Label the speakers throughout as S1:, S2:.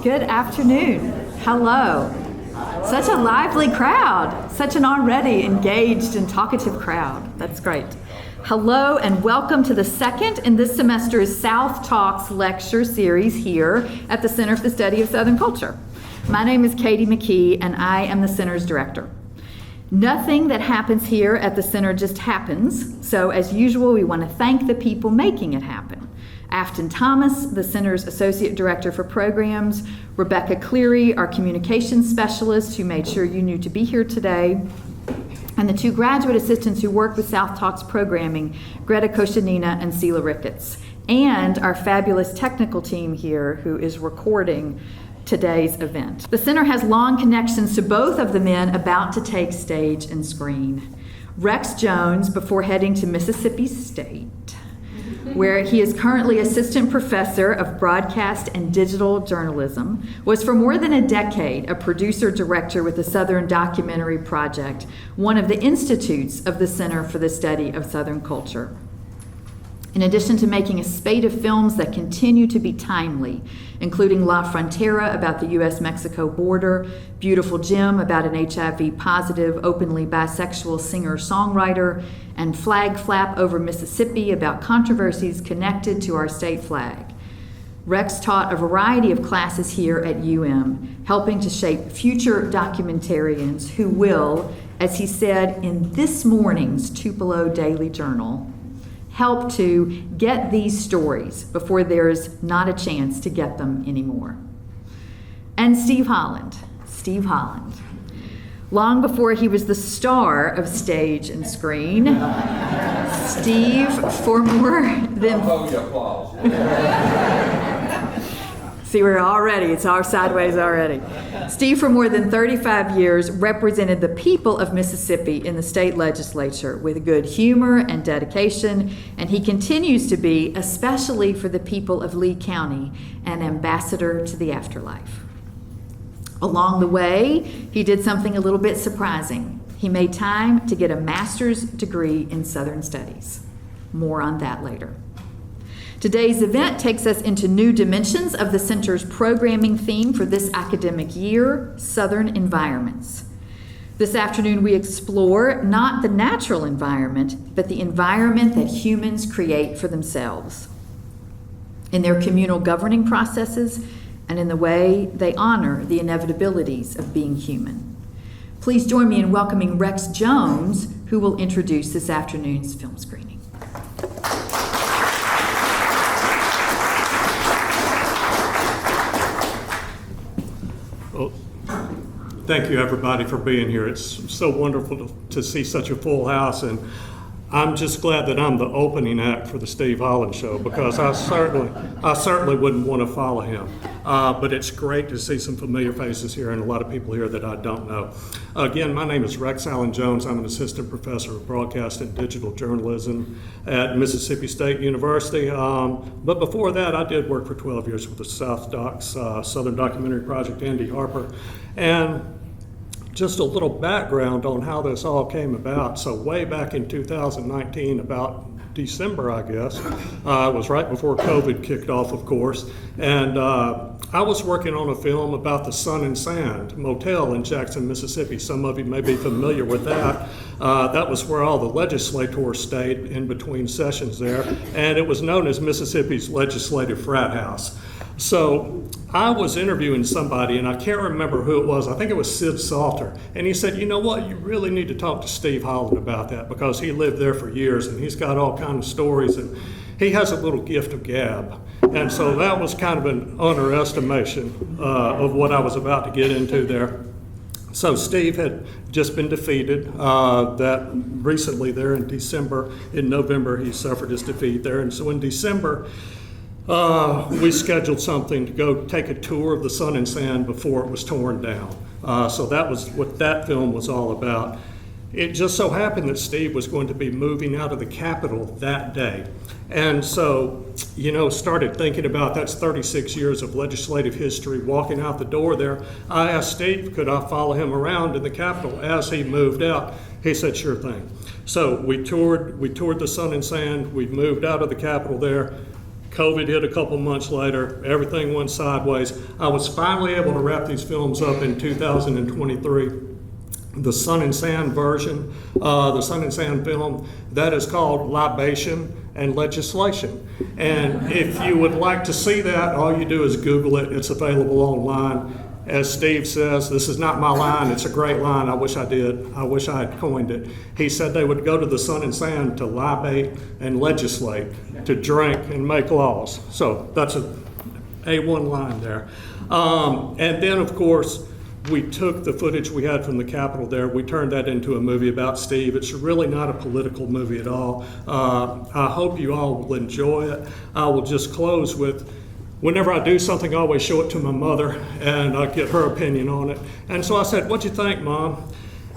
S1: Good afternoon. Hello. Such a lively crowd. Such an already engaged and talkative crowd. That's great. Hello and welcome to the second in this semester's SouthTalks lecture series here at the Center for the Study of Southern Culture. My name is Katie McKee and I am the Center's director. Nothing that happens here at the Center just happens, so as usual we want to thank the people making it happen. Afton Thomas, the Center's Associate Director for Programs, Rebecca Cleary, our Communications Specialist who made sure you knew to be here today, and the two graduate assistants who work with SouthTalks programming, Greta Koshanina and Sela Ricketts, and our fabulous technical team here who is recording today's event. The Center has long connections to both of the men about to take stage and screen. Rex Jones, before heading to Mississippi State, where he is currently assistant professor of broadcast and digital journalism, was for more than a decade a producer-director with the Southern Documentary Project, one of the institutes of the Center for the Study of Southern Culture. In addition to making a spate of films that continue to be timely, including La Frontera about the U.S.-Mexico border, Beautiful Jim about an HIV-positive, openly bisexual singer-songwriter, and Flag Flap Over Mississippi about controversies connected to our state flag. Rex taught a variety of classes here at UM, helping to shape future documentarians who will, as he said in this morning's Tupelo Daily Journal, help to get these stories before there's not a chance to get them anymore. And Steve Holland. Long before he was the star of stage and screen, Steve, for more than... See, we're already, it's our sideways already. Steve, for more than 35 years, represented the people of Mississippi in the state legislature with good humor and dedication, and he continues to be, especially for the people of Lee County, an ambassador to the afterlife. Along the way, he did something a little bit surprising. He made time to get a master's degree in Southern Studies. More on that later. Today's event takes us into new dimensions of the Center's programming theme for this academic year, Southern Environments. This afternoon we explore not the natural environment, but the environment that humans create for themselves, in their communal governing processes and in the way they honor the inevitabilities of being human. Please join me in welcoming Rex Jones, who will introduce this afternoon's film screening.
S2: Well, thank you everybody for being here. It's so wonderful to see such a full house, and I'm just glad that I'm the opening act for the Steve Holland show, because I certainly wouldn't want to follow him. But it's great to see some familiar faces here and a lot of people here that I don't know. Again, my name is Rex Allen Jones. I'm an assistant professor of broadcast and digital journalism at Mississippi State University. But before that, I did work for 12 years with the SouthDocs, Southern Documentary Project, Andy Harper. And just a little background on how this all came about. So way back in 2019, about December, I guess, it was right before COVID kicked off, of course, and I was working on a film about the Sun and Sand Motel in Jackson, Mississippi. Some of you may be familiar with that. That was where all the legislators stayed in between sessions there, and it was known as Mississippi's legislative frat house. So I was interviewing somebody, and I can't remember who it was. I think it was Sid Salter. And he said, you know what, you really need to talk to Steve Holland about that, because he lived there for years, and he's got all kinds of stories, and he has a little gift of gab. And so that was kind of an underestimation of what I was about to get into there. So Steve had just been defeated that recently there in December. In November, he suffered his defeat there. And so in December, we scheduled something to go take a tour of the Sun and Sand before it was torn down. So that was what that film was all about. It just so happened that Steve was going to be moving out of the Capitol that day. And so, started thinking about that's 36 years of legislative history walking out the door there. I asked Steve, could I follow him around in the Capitol as he moved out? He said, sure thing. So we toured the Sun and Sand. We moved out of the Capitol there. COVID hit a couple months later, everything went sideways. I was finally able to wrap these films up in 2023. The Sun and Sand version, the Sun and Sand film, that is called Libation and Legislation. And if you would like to see that, all you do is Google it. It's available online. As Steve says, this is not my line. It's a great line. I wish I did. I wish I had coined it. He said they would go to the Sun and Sand to libate and legislate, to drink and make laws. So that's a A1 line there. And then, of course, we took the footage we had from the Capitol there, we turned that into a movie about Steve. It's really not a political movie at all. I hope you all will enjoy it. I will just close with, whenever I do something, I always show it to my mother and I get her opinion on it. And so I said, "What'd you think, Mom?"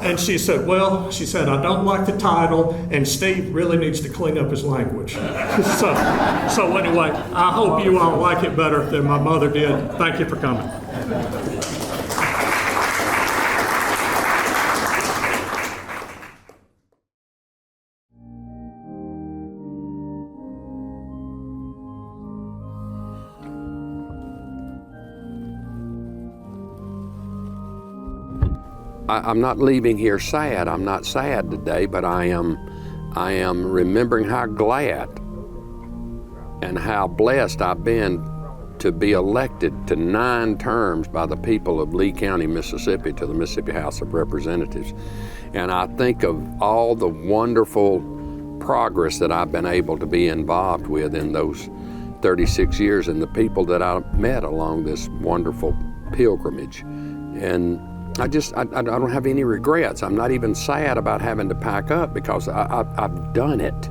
S2: And she said, "Well," she said, "I don't like the title, and Steve really needs to clean up his language." so anyway, I hope you all like it better than my mother did. Thank you for coming.
S3: I'm not leaving here sad. I'm not sad today, but I am remembering how glad and how blessed I've been to be elected to 9 terms by the people of Lee County, Mississippi, to the Mississippi House of Representatives. And I think of all the wonderful progress that I've been able to be involved with in those 36 years and the people that I met along this wonderful pilgrimage. And I don't have any regrets. I'm not even sad about having to pack up because I've done it.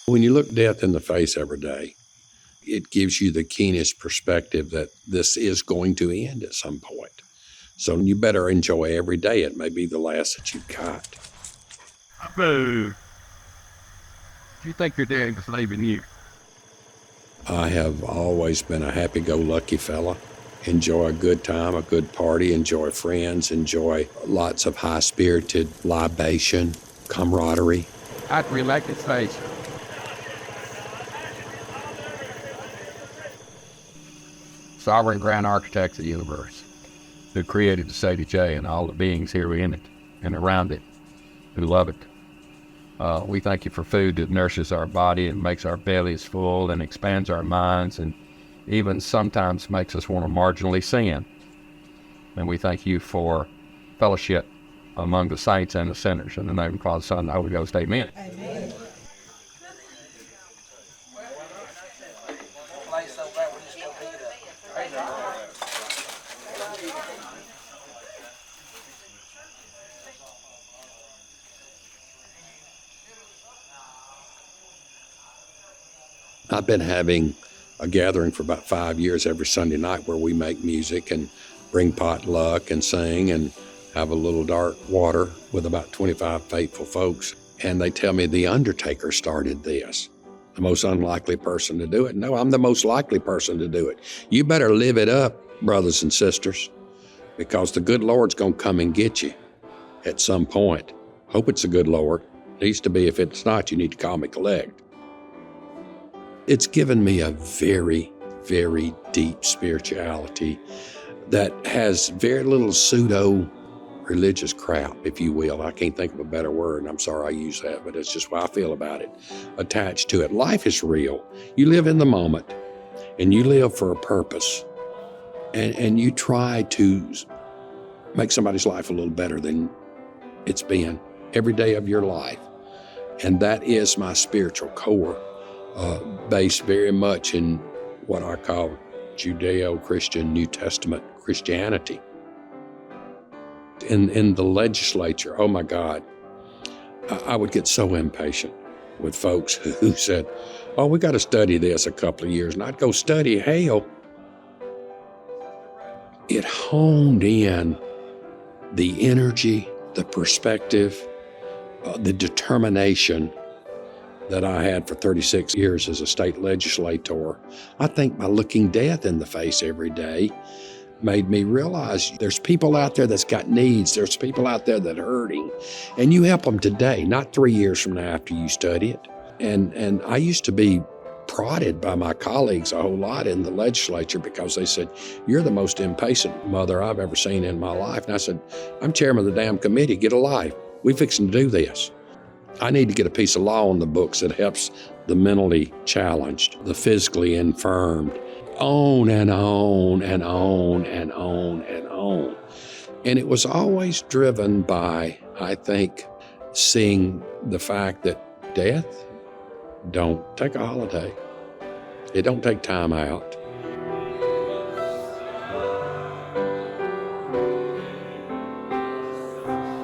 S3: When you look death in the face every day, it gives you the keenest perspective that this is going to end at some point. So you better enjoy every day. It may be the last that you've got. Boo. Do you think your dad was leaving you? I have always been a happy-go-lucky fella. Enjoy a good time, a good party, enjoy friends, enjoy lots of high-spirited libation, camaraderie. I'd re-elect his face. Sovereign grand architect of the universe, who created the CDJ and all the beings here in it and around it, who love it. We thank you for food that nourishes our body and makes our bellies full and expands our minds and even sometimes makes us want to marginally sin. And we thank you for fellowship among the saints and the sinners. In the name of the Father, Son, and the Holy Ghost, amen. Amen. I've been having a gathering for about 5 years every Sunday night where we make music and bring potluck and sing and have a little dark water with about 25 faithful folks. And they tell me the undertaker started this. The most unlikely person to do it. No, I'm the most likely person to do it. You better live it up, brothers and sisters, because the good Lord's going to come and get you at some point. Hope it's a good Lord. Needs to be. If it's not, you need to call me collect. It's given me a very, very deep spirituality that has very little pseudo-religious crap, if you will. I can't think of a better word, and I'm sorry I use that, but it's just how I feel about it, attached to it. Life is real. You live in the moment, and you live for a purpose, and you try to make somebody's life a little better than it's been every day of your life. And that is my spiritual core. Based very much in what I call Judeo-Christian New Testament Christianity. In the legislature, oh my God, I would get so impatient with folks who said, "Oh, we got to study this a couple of years." And I'd go, "Study hell. it honed in the energy, the perspective, the determination that I had for 36 years as a state legislator. I think by looking death in the face every day made me realize there's people out there that's got needs. There's people out there that are hurting. And you help them today, not 3 years from now after you study it. And I used to be prodded by my colleagues a whole lot in the legislature because they said, "You're the most impatient mother I've ever seen in my life." And I said, "I'm chairman of the damn committee. Get a life. We fixing to do this. I need to get a piece of law on the books that helps the mentally challenged, the physically infirmed." On and on and on and on and on. And it was always driven by, I think, seeing the fact that death don't take a holiday. It don't take time out.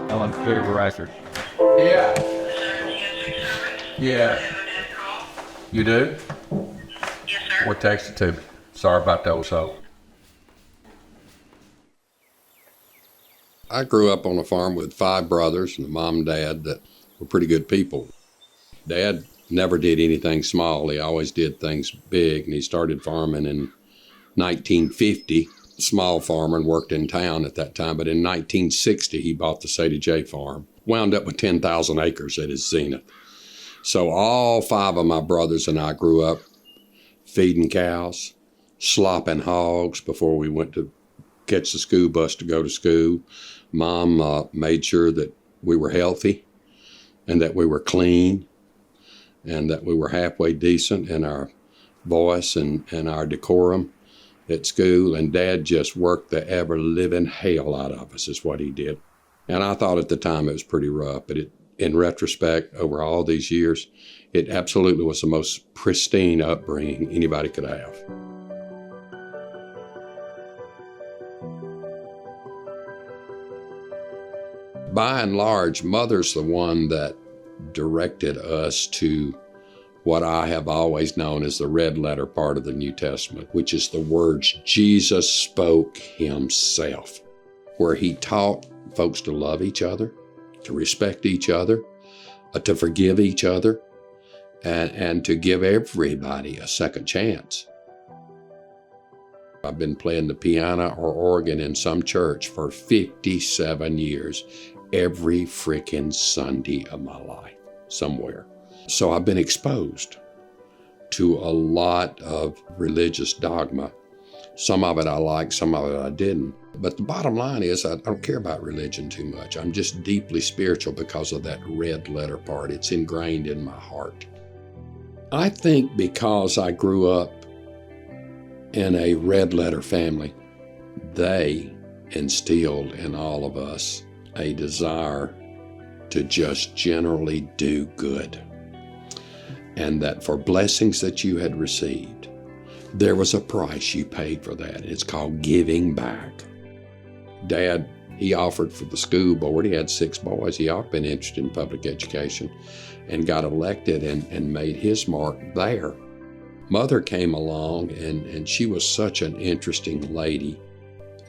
S4: Ellen, supervisor. Yeah. You do?
S5: Yes, sir.
S4: Or text it to me. Sorry about that, so.
S3: I grew up on a farm with 5 brothers and a mom and dad that were pretty good people. Dad never did anything small. He always did things big, and he started farming in 1950. Small farmer and worked in town at that time, but in 1960 he bought the Sadie J farm. Wound up with 10,000 acres at his zenith. So all 5 of my brothers and I grew up feeding cows, slopping hogs before we went to catch the school bus to go to school. Mom made sure that we were healthy and that we were clean and that we were halfway decent in our voice and our decorum at school. And Dad just worked the ever-living hell out of us is what he did. And I thought at the time it was pretty rough, but in retrospect, over all these years, it absolutely was the most pristine upbringing anybody could have. By and large, Mother's the one that directed us to what I have always known as the red letter part of the New Testament, which is the words Jesus spoke himself, where he taught folks to love each other, to respect each other, to forgive each other, and to give everybody a second chance. I've been playing the piano or organ in some church for 57 years, every frickin' Sunday of my life, somewhere. So I've been exposed to a lot of religious dogma. Some of it I liked, some of it I didn't. But the bottom line is I don't care about religion too much. I'm just deeply spiritual because of that red letter part. It's ingrained in my heart. I think because I grew up in a red letter family, they instilled in all of us a desire to just generally do good. And that for blessings that you had received, there was a price you paid for that. It's called giving back. Dad, he offered for the school board. He had 6 boys. He ought to have been interested in public education and got elected and made his mark there. Mother came along and she was such an interesting lady.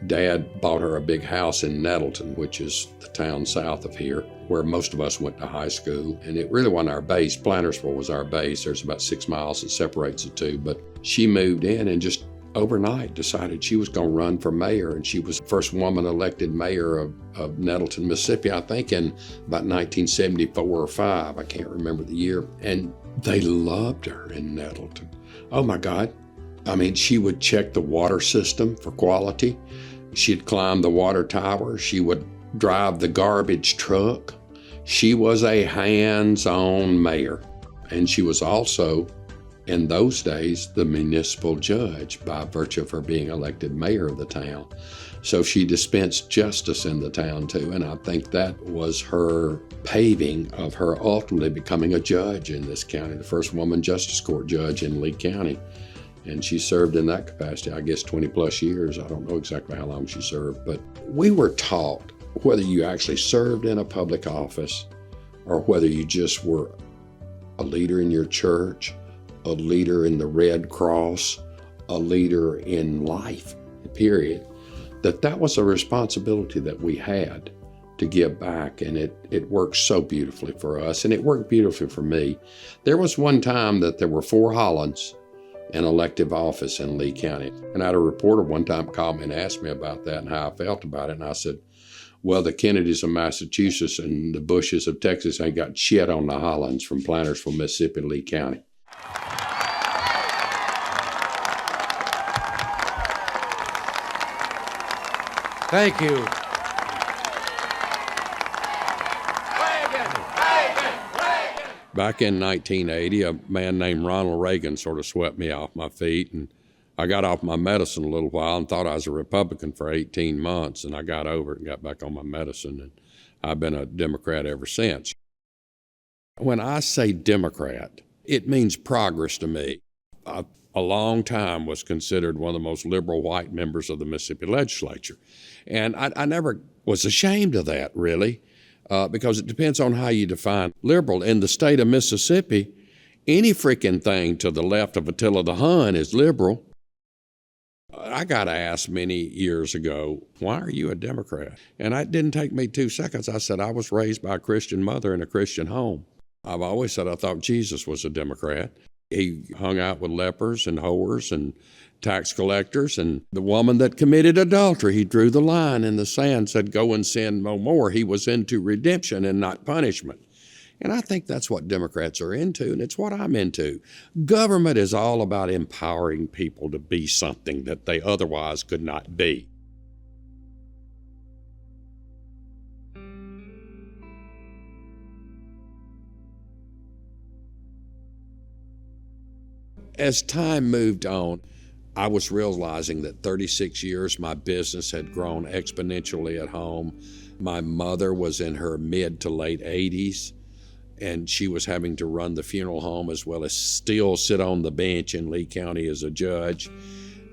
S3: Dad bought her a big house in Nettleton, which is the town south of here, where most of us went to high school. And it really wasn't our base. Plantersville was our base. There's about 6 miles that separates the two. But she moved in and just overnight decided she was going to run for mayor. And she was the first woman elected mayor of Nettleton, Mississippi, I think in about 1974 or 5. I can't remember the year. And they loved her in Nettleton. Oh my God. I mean, she would check the water system for quality. She'd climb the water tower. She would drive the garbage truck. She was a hands-on mayor. And she was also, in those days, the municipal judge by virtue of her being elected mayor of the town. So she dispensed justice in the town too. And I think that was her paving of her ultimately becoming a judge in this county, the first woman justice court judge in Lee County. And she served in that capacity, I guess, 20 plus years. I don't know exactly how long she served, but we were taught, whether you actually served in a public office or whether you just were a leader in your church, a leader in the Red Cross, a leader in life, period, that was a responsibility that we had to give back, and it worked so beautifully for us, and it worked beautifully for me. There was one time that there were 4 Hollands in elective office in Lee County, and I had a reporter one time call me and ask me about that and how I felt about it, and I said, well, the Kennedys of Massachusetts and the Bushes of Texas ain't got shit on the Hollands from Plantersville, Mississippi, Lee County.
S6: Thank you.
S3: Back in 1980, a man named Ronald Reagan sort of swept me off my feet, and I got off my medicine a little while and thought I was a Republican for 18 months, and I got over it and got back on my medicine, and I've been a Democrat ever since. When I say Democrat, it means progress to me. I, a long time, was considered one of the most liberal white members of the Mississippi legislature, and I never was ashamed of that, really. Because it depends on how you define liberal. In the state of Mississippi, any freaking thing to the left of Attila the Hun is liberal. I got asked many years ago, why are you a Democrat? And it didn't take me 2 seconds. I said, I was raised by a Christian mother in a Christian home. I've always said I thought Jesus was a Democrat. He hung out with lepers and whores and tax collectors, and the woman that committed adultery, he drew the line in the sand, said, go and sin no more. He was into redemption and not punishment. And I think that's what Democrats are into, and it's what I'm into. Government is all about empowering people to be something that they otherwise could not be. As time moved on, I was realizing that 36 years my business had grown exponentially at home. My mother was in her mid to late 80s, and she was having to run the funeral home as well as still sit on the bench in Lee County as a judge.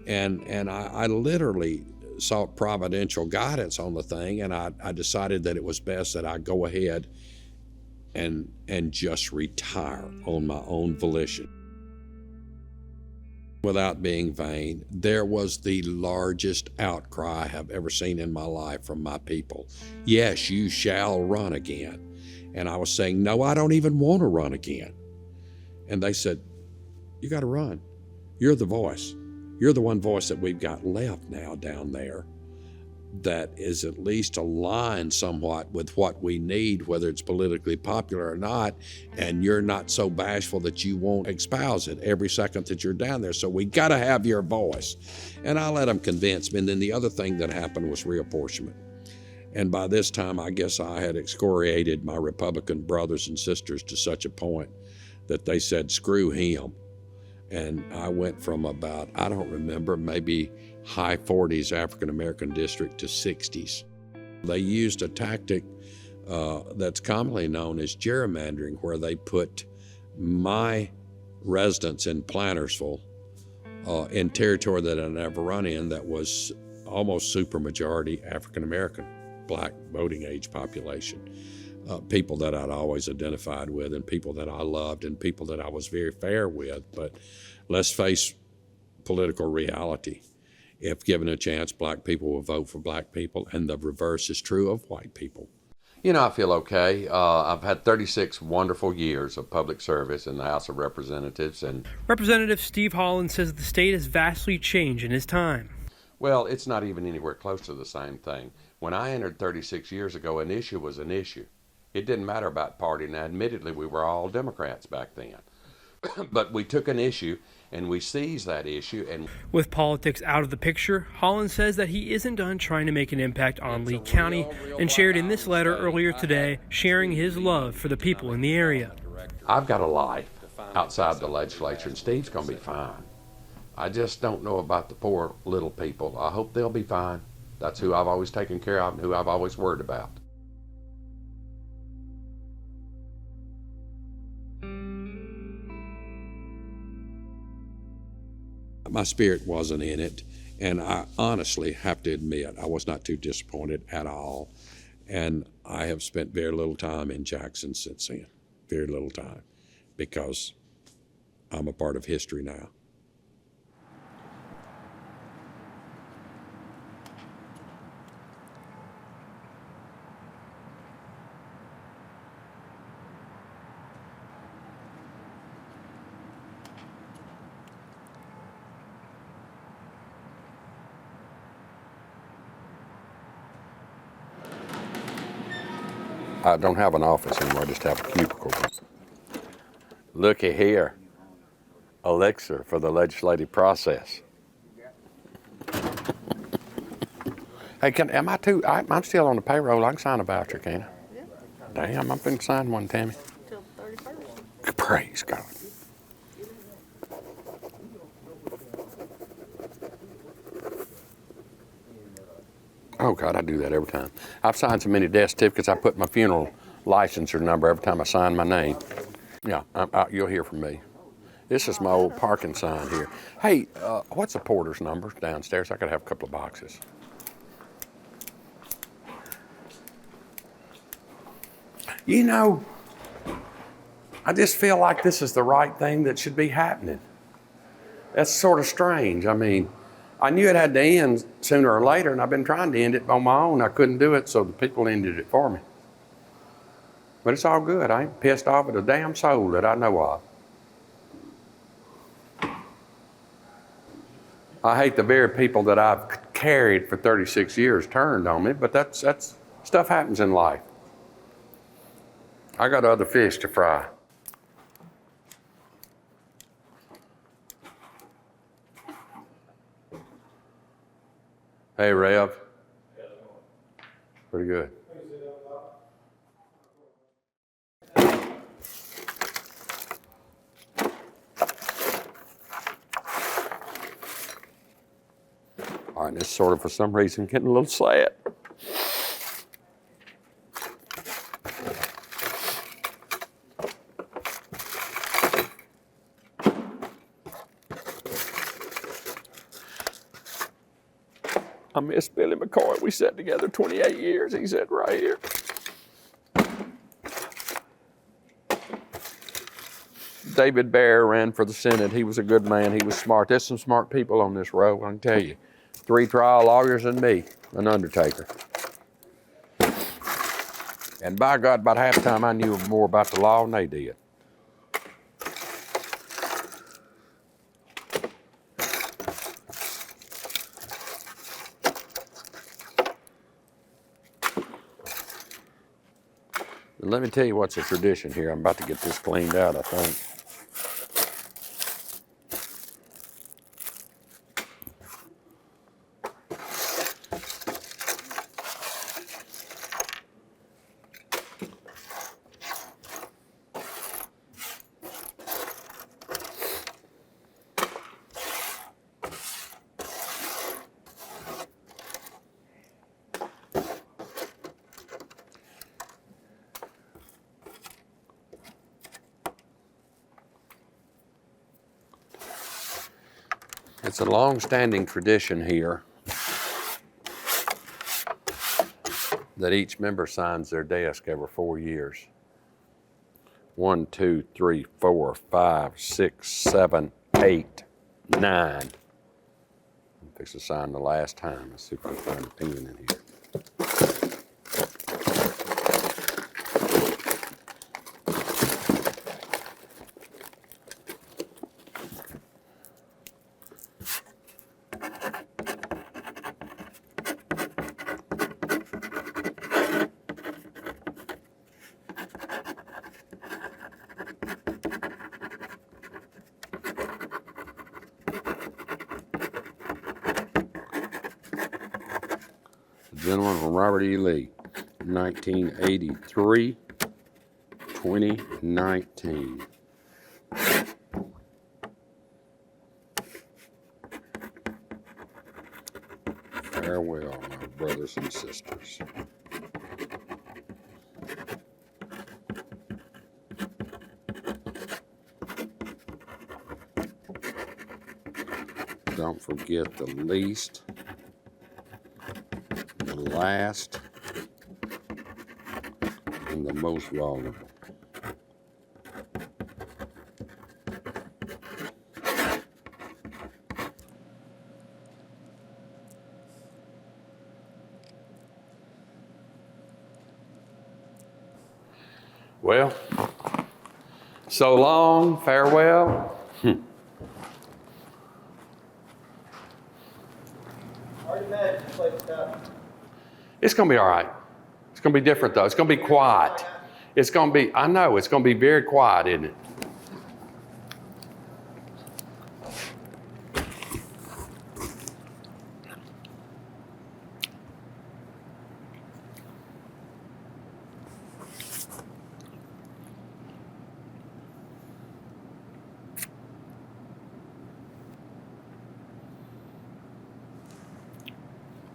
S3: And I literally sought providential guidance on the thing, and I decided that it was best that I go ahead and just retire on my own volition. Without being vain, there was the largest outcry I have ever seen in my life from my people. Yes, you shall run again. And I was saying, no, I don't even want to run again. And they said, you got to run. You're the voice. You're the one voice that we've got left now down there that is at least aligned somewhat with what we need, whether it's politically popular or not, and you're not so bashful that you won't espouse it every second that you're down there. So we got to have your voice. And I let them convince me. And then the other thing that happened was reapportionment. And by this time, I guess I had excoriated my Republican brothers and sisters to such a point that they said, screw him. And I went from about, I don't remember, maybe high 40s African-American district to 60s. They used a tactic that's commonly known as gerrymandering, where they put my residents in Plantersville in territory that I never run in that was almost supermajority African-American, black voting age population. People that I'd always identified with and people that I loved and people that I was very fair with. But let's face political reality. If given a chance, black people will vote for black people, and the reverse is true of white people.
S6: You know, I feel okay. I've had 36 wonderful years of public service in the House of Representatives. And
S7: Representative Steve Holland says the state has vastly changed in his time.
S6: Well, it's not even anywhere close to the same thing. When I entered 36 years ago, an issue was an issue. It didn't matter about party. Now, admittedly, we were all Democrats back then. But we took an issue and we seized that issue. And
S7: with politics out of the picture, Holland says that he isn't done trying to make an impact on Lee County and shared in this letter earlier today, sharing his love for the people in the area.
S6: I've got a life outside the legislature, and Steve's going to be fine. I just don't know about the poor little people. I hope they'll be fine. That's who I've always taken care of and who I've always worried about.
S3: My spirit wasn't in it, and I honestly have to admit I was not too disappointed at all. And I have spent very little time in Jackson since then, very little time, because I'm a part of history now.
S6: I don't have an office anymore. I just have a cubicle. Looky here. Elixir for the legislative process. Hey, I'm still on the payroll. I can sign a voucher, can't I? Yeah. Damn, I've been signing one, Tammy. Till the 31st. Praise God. Oh, God, I do that every time. I've signed so many death certificates, I put my funeral licensure number every time I sign my name. Yeah, you'll hear from me. This is my old parking sign here. Hey, what's the porter's number downstairs? I could have a couple of boxes. You know, I just feel like this is the right thing that should be happening. That's sort of strange. I mean, I knew it had to end sooner or later, and I've been trying to end it on my own. I couldn't do it, so the people ended it for me. But it's all good. I ain't pissed off at a damn soul that I know of. I hate the very people that I've carried for 36 years turned on me, but that's stuff happens in life. I got other fish to fry. Hey, Rev. Pretty good. All right, this sort of, for some reason, getting a little sad. I miss Billy McCoy. We sat together 28 years. He sat right here. David Bear ran for the Senate. He was a good man. He was smart. There's some smart people on this road, I can tell you. 3 trial lawyers and me, an undertaker. And by God, about half the time I knew more about the law than they did. And let me tell you what's a tradition here. I'm about to get this cleaned out, I think. It's a long-standing tradition here that each member signs their desk every 4 years. 1, 2, 3, 4, 5, 6, 7, 8, 9. I'm fixing to sign the last time. Let's see if I can find a pen in here. Gentleman from Robert E. Lee, 1983, 2019. Farewell, my brothers and sisters. Don't forget the least, the last, and the most vulnerable. Well, so long, farewell. It's gonna be all right. It's It's going to be different, though. It's going to be quiet. It's going to be, I know, it's going to be very quiet, isn't it?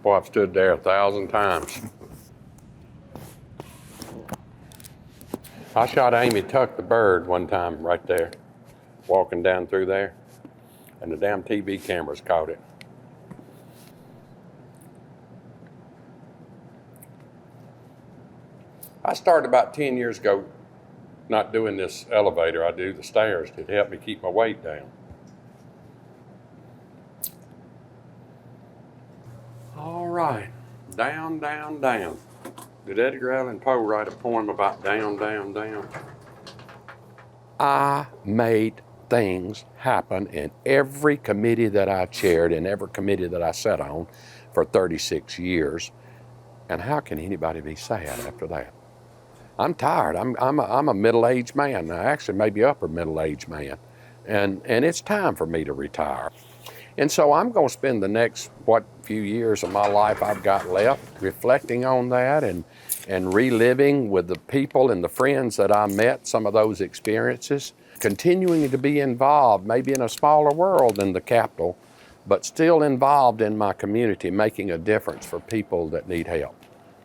S6: Boy, I've stood there 1,000 times. I shot Amy Tuck the bird one time right there, walking down through there, and the damn TV cameras caught it. I started about 10 years ago not doing this elevator. I do the stairs to help me keep my weight down. All right, down, down, down. Did Edgar Allan Poe write a poem about down, down, down? I made things happen in every committee that I chaired and every committee that I sat on for 36 years. And how can anybody be sad after that? I'm tired. I'm a middle-aged man. Now, actually, maybe upper middle-aged man. And it's time for me to retire. And so I'm going to spend the next, few years of my life I've got left reflecting on that and reliving with the people and the friends that I met some of those experiences, continuing to be involved, maybe in a smaller world than the Capitol, but still involved in my community, making a difference for people that need help.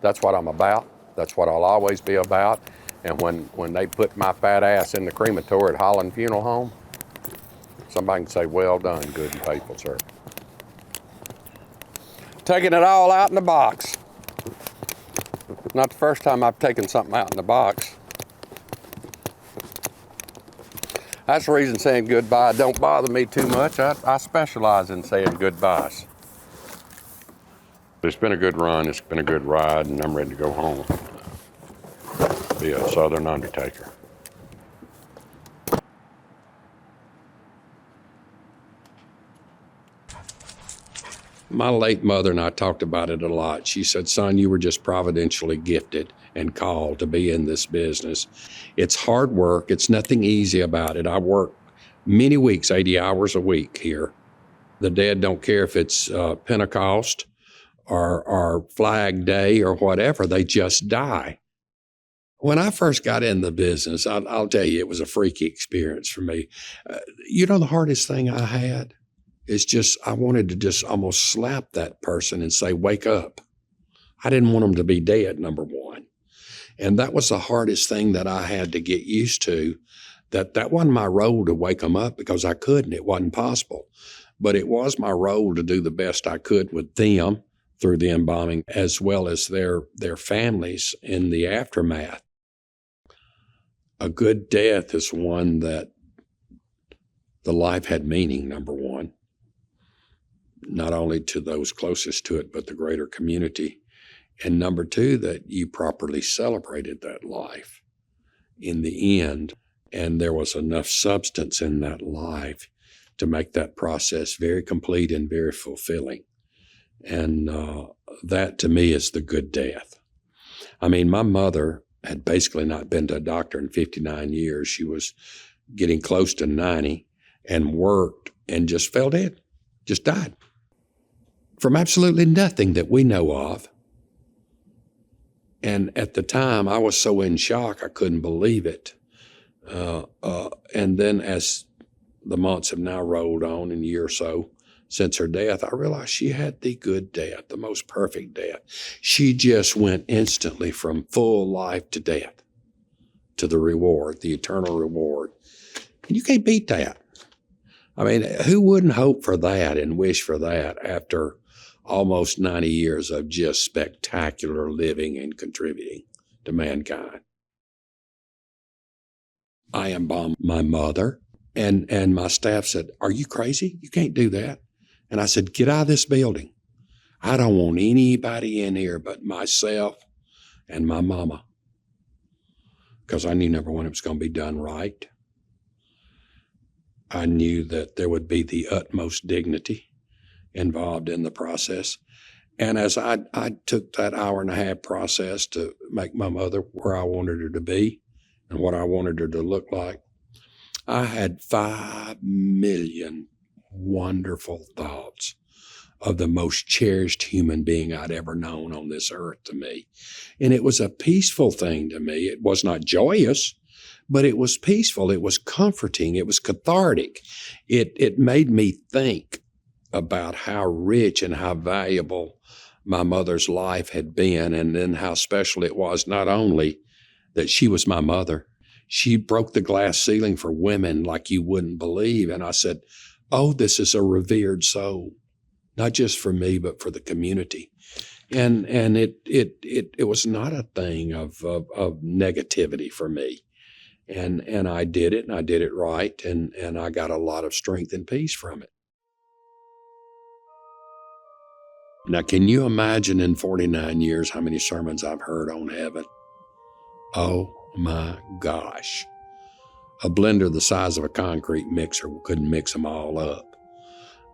S6: That's what I'm about. That's what I'll always be about. And when they put my fat ass in the crematory at Holland Funeral Home, somebody can say, well done, good and faithful servant. Taking it all out in the box. Not the first time I've taken something out in the box. That's the reason saying goodbye don't bother me too much. I specialize in saying goodbyes. It's been a good run, it's been a good ride, and I'm ready to go home. Be a Southern undertaker.
S3: My late mother and I talked about it a lot. She said, son, you were just providentially gifted and called to be in this business. It's hard work. It's nothing easy about it. I work many weeks, 80 hours a week here. The dead don't care if it's Pentecost or Flag Day or whatever. They just die. When I first got in the business, I'll tell you, it was a freaky experience for me. The hardest thing I had is I wanted to just almost slap that person and say, wake up. I didn't want them to be dead, number one. And that was the hardest thing that I had to get used to, that wasn't my role to wake them up because I couldn't. It wasn't possible. But it was my role to do the best I could with them through the embalming as well as their families in the aftermath. A good death is one that the life had meaning, number one. Not only to those closest to it, but the greater community. And number two, that you properly celebrated that life in the end. And there was enough substance in that life to make that process very complete and very fulfilling. And that to me is the good death. I mean, my mother had basically not been to a doctor in 59 years. She was getting close to 90 and worked and just fell dead, just died. From absolutely nothing that we know of. And at the time, I was so in shock, I couldn't believe it. And then as the months have now rolled on, in a year or so since her death, I realized she had the good death, the most perfect death. She just went instantly from full life to death, to the reward, the eternal reward. And you can't beat that. I mean, who wouldn't hope for that and wish for that after almost 90 years of just spectacular living and contributing to mankind? I embalmed my mother, and my staff said, are you crazy? You can't do that. And I said, get out of this building. I don't want anybody in here but myself and my mama, because I knew, number one, it was going to be done right. I knew that there would be the utmost dignity involved in the process. And as I took that hour and a half process to make my mother where I wanted her to be and what I wanted her to look like, I had 5 million wonderful thoughts of the most cherished human being I'd ever known on this earth to me. And it was a peaceful thing to me. It was not joyous, but it was peaceful. It was comforting. It was cathartic. It made me think about how rich and how valuable my mother's life had been, and then how special it was not only that she was my mother, she broke the glass ceiling for women like you wouldn't believe. And I said, oh, this is a revered soul, not just for me, but for the community. And it was not a thing of negativity for me. And I did it, and I did it right, and I got a lot of strength and peace from it. Now, can you imagine in 49 years how many sermons I've heard on heaven? Oh my gosh. A blender the size of a concrete mixer couldn't mix them all up.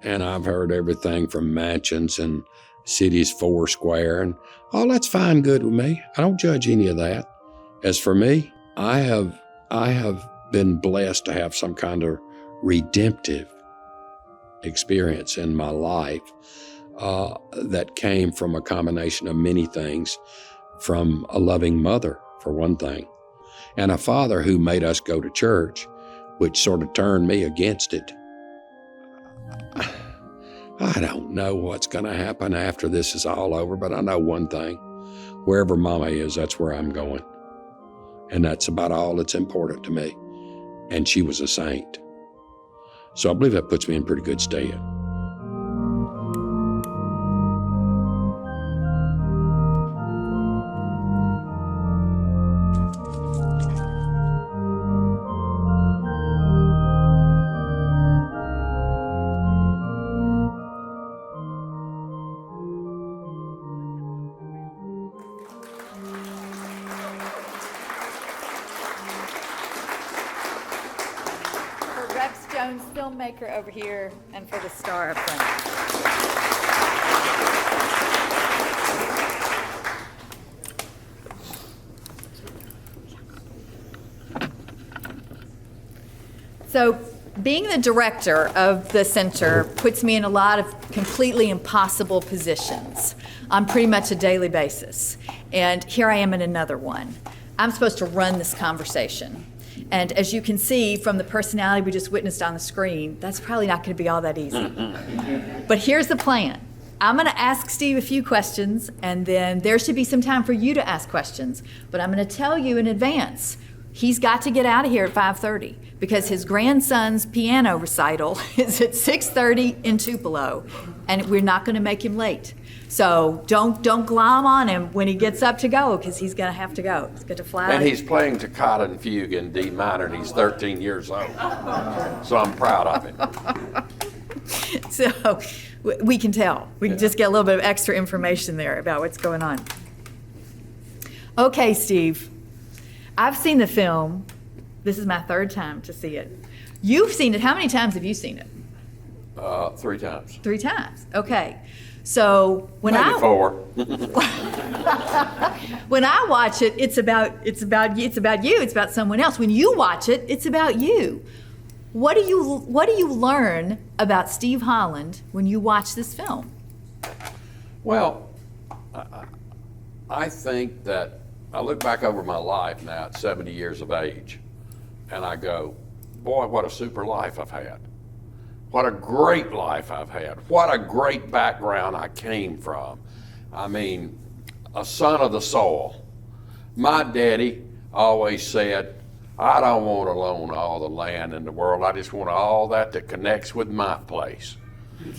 S3: And I've heard everything from mansions and cities foursquare, and all that's fine, good with me. I don't judge any of that. As for me, I have been blessed to have some kind of redemptive experience in my life that came from a combination of many things, from a loving mother, for one thing, and a father who made us go to church, which sort of turned me against it. I don't know what's going to happen after this is all over, but I know one thing. Wherever Mama is, that's where I'm going. And that's about all that's important to me. And she was a saint. So I believe that puts me in pretty good stead.
S1: Filmmaker over here, and for the star up front. So being the director of the center puts me in a lot of completely impossible positions on pretty much a daily basis. And here I am in another one. I'm supposed to run this conversation. And as you can see from the personality we just witnessed on the screen, that's probably not going to be all that easy. But here's the plan. I'm going to ask Steve a few questions, and then there should be some time for you to ask questions. But I'm going to tell you in advance, he's got to get out of here at 5:30 because his grandson's piano recital is at 6:30 in Tupelo, and we're not going to make him late. So don't glom on him when he gets up to go, because he's going to have to go. He's got to fly.
S6: And he's playing Toccata and Fugue in D minor, and he's 13 years old. So I'm proud of him.
S1: So we can tell. We can just get a little bit of extra information there about what's going on. Okay, Steve. I've seen the film. This is my third time to see it. You've seen it. How many times have you seen it?
S6: 3 times.
S1: 3 times. Okay. So when
S6: Maybe 4.
S1: when I watch it, it's about you. It's about someone else. When you watch it, it's about you. What do you learn about Steve Holland when you watch this film?
S6: Well, I think that I look back over my life now at 70 years of age, and I go, boy, what a super life I've had. What a great life I've had. What a great background I came from. I mean, a son of the soil. My daddy always said, I don't want to own all the land in the world. I just want all that connects with my place.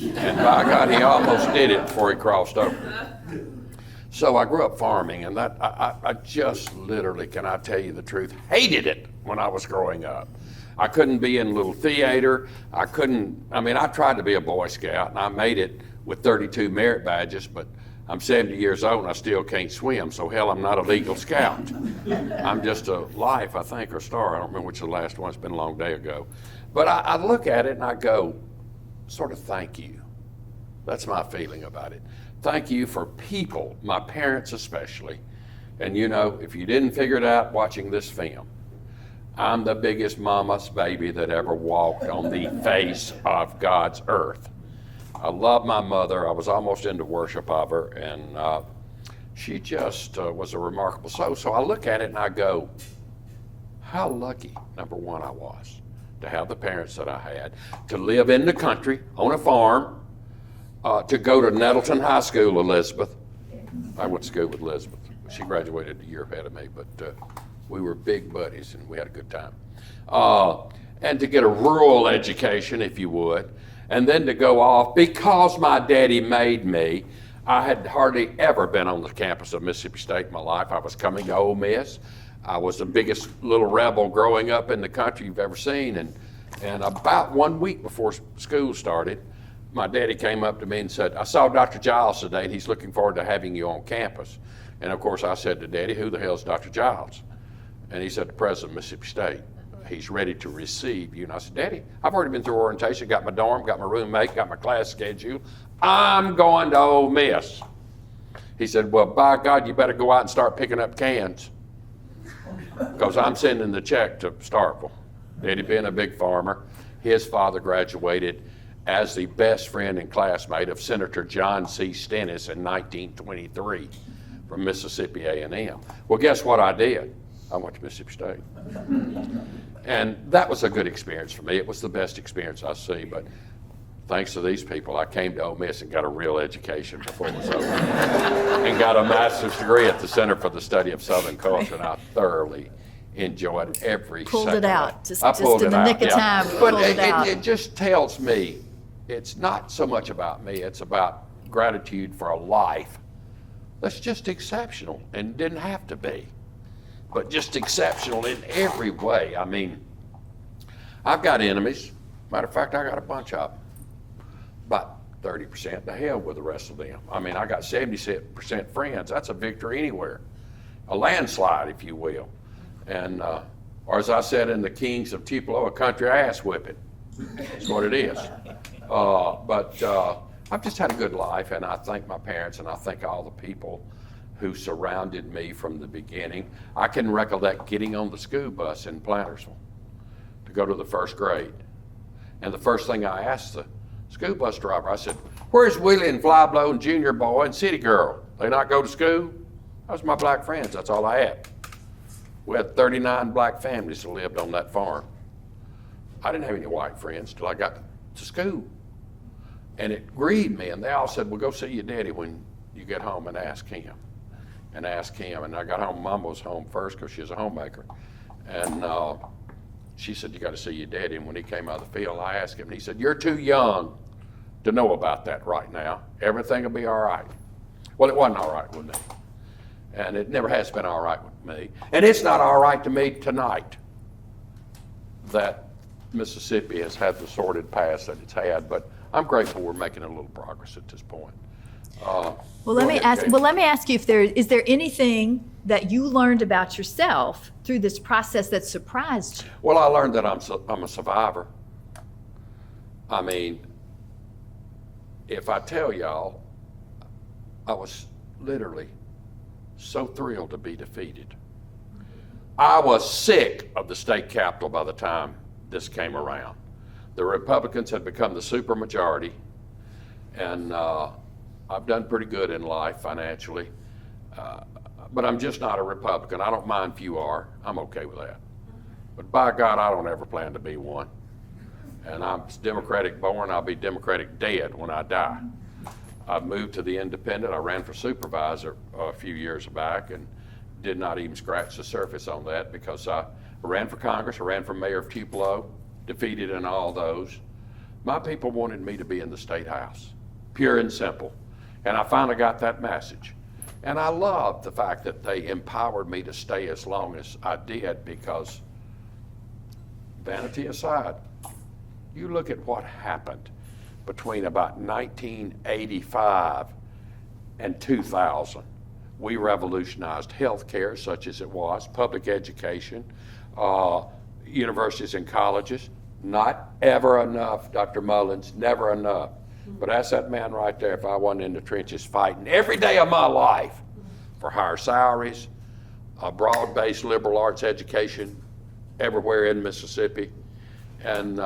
S6: And by God, he almost did it before he crossed over. So I grew up farming, and that I just literally, can I tell you the truth, hated it when I was growing up. I couldn't be in a little theater. I tried to be a Boy Scout, and I made it with 32 merit badges, but I'm 70 years old and I still can't swim, so hell, I'm not a legal scout. I'm just a life, I think, or star. I don't remember which the last one. It's been a long day ago. But I look at it and I go, sort of, thank you. That's my feeling about it. Thank you for people, my parents especially. And you know, if you didn't figure it out watching this film, I'm the biggest mama's baby that ever walked on the face of God's earth. I love my mother. I was almost into worship of her, and she just was a remarkable soul. So I look at it and I go, how lucky, number one, I was to have the parents that I had, to live in the country on a farm, to go to Nettleton High School, Elizabeth. I went to school with Elizabeth. She graduated a year ahead of me, but we were big buddies and we had a good time. And to get a rural education, if you would, and then to go off, because my daddy made me. I had hardly ever been on the campus of Mississippi State in my life. I was coming to Ole Miss. I was the biggest little rebel growing up in the country you've ever seen. And about 1 week before school started, my daddy came up to me and said, I saw Dr. Giles today and he's looking forward to having you on campus. And of course I said to Daddy, who the hell is Dr. Giles? And he said, the president of Mississippi State. He's ready to receive you. And I said, Daddy, I've already been through orientation, got my dorm, got my roommate, got my class schedule. I'm going to Ole Miss. He said, well, by God, you better go out and start picking up cans, because I'm sending the check to Starkville. Daddy being a big farmer, his father graduated as the best friend and classmate of Senator John C. Stennis in 1923 from Mississippi A&M. Well, guess what I did? I went to Mississippi State. And that was a good experience for me. It was the best experience I see, but thanks to these people, I came to Ole Miss and got a real education before it was over, and got a master's degree at the Center for the Study of Southern Culture, and I thoroughly enjoyed every
S1: Pulled
S6: second
S1: it
S6: of
S1: out, just
S6: I pulled
S1: in
S6: it
S1: the
S6: out,
S1: nick of
S6: yeah.
S1: time,
S6: But
S1: pulled it out.
S6: it just tells me it's not so much about me, it's about gratitude for a life that's just exceptional, and didn't have to be, but just exceptional in every way. I mean, I've got enemies. Matter of fact, I got a bunch of them. About 30%, the hell with the rest of them. I mean, I got 70% friends. That's a victory anywhere. A landslide, if you will. And, or as I said in The Kings of Tupelo, a country ass whipping. That's what it is. But I've just had a good life, and I thank my parents, and I thank all the people who surrounded me from the beginning. I can recollect getting on the school bus in Plantersville to go to the first grade. And the first thing I asked the school bus driver, I said, where's Willie and Flyblow and Junior Boy and City Girl? They not go to school? That was my black friends, that's all I had. We had 39 black families that lived on that farm. I didn't have any white friends till I got to school. And it grieved me, and they all said, well, go see your daddy when you get home and ask him. And ask him, and I got home, Mama was home first because she was a homemaker. And she said, you got to see your daddy. And when he came out of the field, I asked him, and he said, you're too young to know about that right now. Everything will be all right. Well, it wasn't all right with me. And it never has been all right with me. And it's not all right to me tonight that Mississippi has had the sordid past that it's had, but I'm grateful we're making a little progress at this point.
S1: Well, let me ask you if is there anything that you learned about yourself through this process that surprised you?
S6: Well, I learned that I'm a survivor. I mean, if I tell y'all, I was literally so thrilled to be defeated. I was sick of the state capitol by the time this came around. The Republicans had become the supermajority, and I've done pretty good in life financially, but I'm just not a Republican. I don't mind if you are. I'm okay with that. But by God, I don't ever plan to be one. And I'm Democratic born, I'll be Democratic dead when I die. I've moved to the independent. I ran for supervisor a few years back and did not even scratch the surface on that because I ran for Congress, I ran for mayor of Tupelo, defeated in all those. My people wanted me to be in the state house, pure and simple. And I finally got that message. And I loved the fact that they empowered me to stay as long as I did because, vanity aside, you look at what happened between about 1985 and 2000. We revolutionized healthcare such as it was, public education, universities and colleges. Not ever enough, Dr. Mullins, never enough.
S3: But that's that man right there. If I wasn't in the trenches fighting every day of my life for higher salaries, a broad-based liberal arts education everywhere in Mississippi, and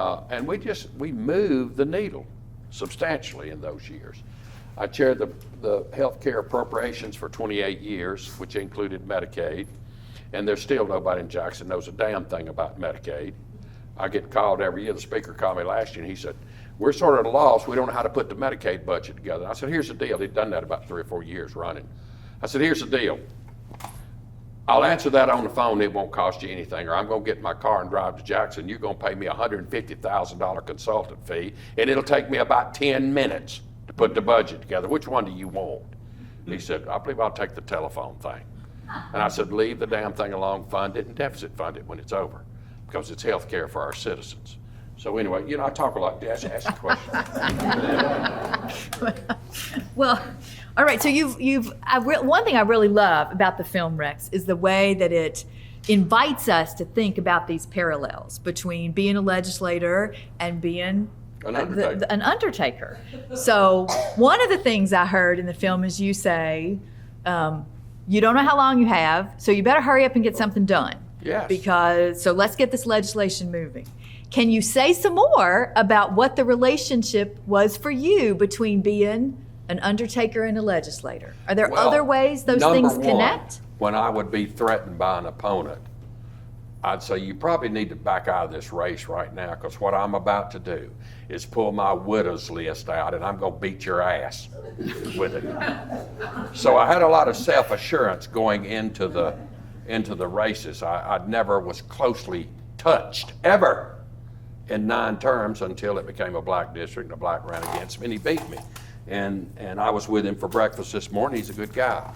S3: we moved the needle substantially in those years. I chaired the health care appropriations for 28 years, which included Medicaid, and there's still nobody in Jackson knows a damn thing about Medicaid. I get called every year. The speaker called me last year and he said, we're sort of at a loss. We don't know how to put the Medicaid budget together. I said, here's the deal. He'd done that about 3 or 4 years running. I said, here's the deal. I'll answer that on the phone. It won't cost you anything. Or I'm going to get in my car and drive to Jackson. You're going to pay me a $150,000 consultant fee, and it'll take me about 10 minutes to put the budget together. Which one do you want? He said, I believe I'll take the telephone thing. And I said, leave the damn thing alone, fund it, and deficit fund it when it's over, because it's health care for our citizens. So anyway, I talk a lot. Ask a question.
S1: Well, all right. So one thing I really love about the film, Rex, is the way that it invites us to think about these parallels between being a legislator and being an undertaker. So one of the things I heard in the film is you say, you don't know how long you have, so you better hurry up and get something done.
S3: Yes.
S1: So let's get this legislation moving. Can you say some more about what the relationship was for you between being an undertaker and a legislator? Are there other ways those things connect?
S3: When I would be threatened by an opponent, I'd say, you probably need to back out of this race right now, because what I'm about to do is pull my widow's list out and I'm going to beat your ass with it. So I had a lot of self-assurance going into the races. I never was closely touched, ever, in 9 terms until it became a black district and a black ran against me and he beat me. And I was with him for breakfast this morning. He's a good guy.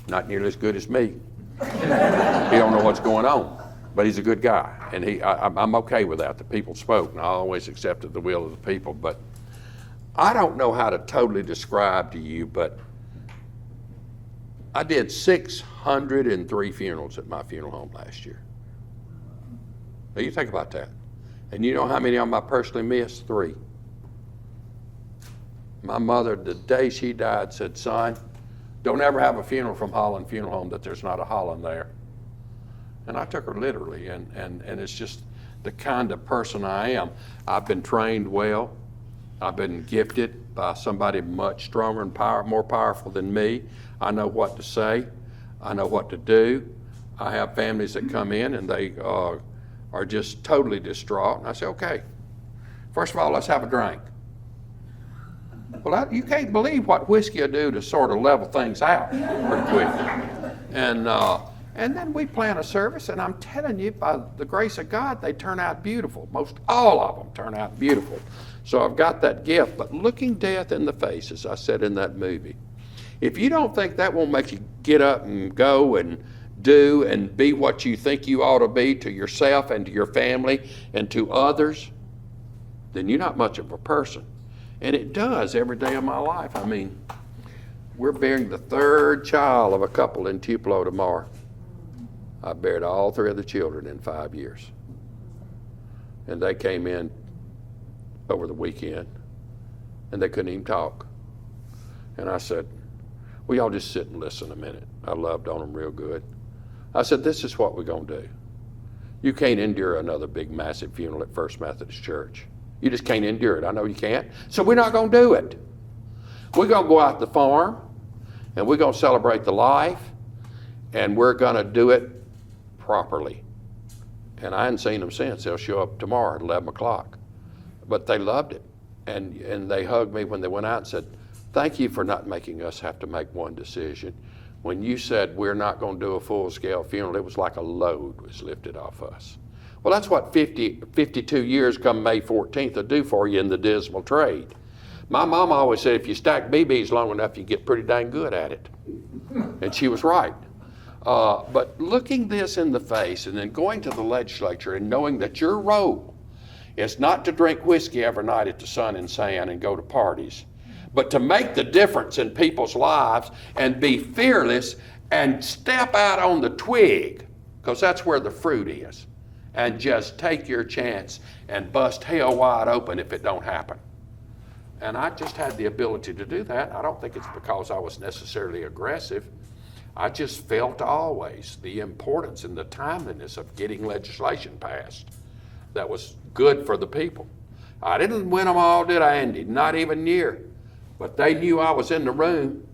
S3: Not nearly as good as me. He don't know what's going on. But he's a good guy, and I'm okay with that. The people spoke, and I always accepted the will of the people. But I don't know how to totally describe to you, but I did 603 funerals at my funeral home last year. Now you think about that. And you know how many of them I personally missed? 3. My mother, the day she died, said, son, don't ever have a funeral from Holland Funeral Home that there's not a Holland there. And I took her literally, and it's just the kind of person I am. I've been trained well. I've been gifted by somebody much stronger and more powerful than me. I know what to say. I know what to do. I have families that come in and they are just totally distraught. And I say, okay, first of all, let's have a drink. Well, you can't believe what whiskey will do to sort of level things out pretty quick. And then we plan a service, and I'm telling you, by the grace of God, they turn out beautiful. Most all of them turn out beautiful. So I've got that gift. But looking death in the face, as I said in that movie, if you don't think that won't make you get up and go and do and be what you think you ought to be to yourself and to your family and to others, then you're not much of a person. And it does every day of my life. I mean, we're bearing the 3rd child of a couple in Tupelo tomorrow. I buried all 3 of the children in 5 years. And they came in over the weekend, and they couldn't even talk. And I said, well, y'all just sit and listen a minute. I loved on them real good. I said, this is what we're going to do. You can't endure another big, massive funeral at First Methodist Church. You just can't endure it. I know you can't. So we're not going to do it. We're going to go out to the farm, and we're going to celebrate the life, and we're going to do it properly. And I hadn't seen them since. They'll show up tomorrow at 11 o'clock. But they loved it. And they hugged me when they went out and said, thank you for not making us have to make one decision. When you said we're not going to do a full-scale funeral, it was like a load was lifted off us. Well, that's what 52 years come May 14th will do for you in the dismal trade. My mom always said, if you stack BBs long enough, you get pretty dang good at it. And she was right. But looking this in the face and then going to the legislature and knowing that your role is not to drink whiskey every night at the Sun and Sand and go to parties, but to make the difference in people's lives and be fearless and step out on the twig, because that's where the fruit is, and just take your chance and bust hell wide open if it don't happen.
S6: And I just had the ability to do that. I don't think it's because I was necessarily aggressive. I just felt always the importance and the timeliness of getting legislation passed that was good for the people. I didn't win them all, did I, Andy? Not even near. But they knew I was in the room.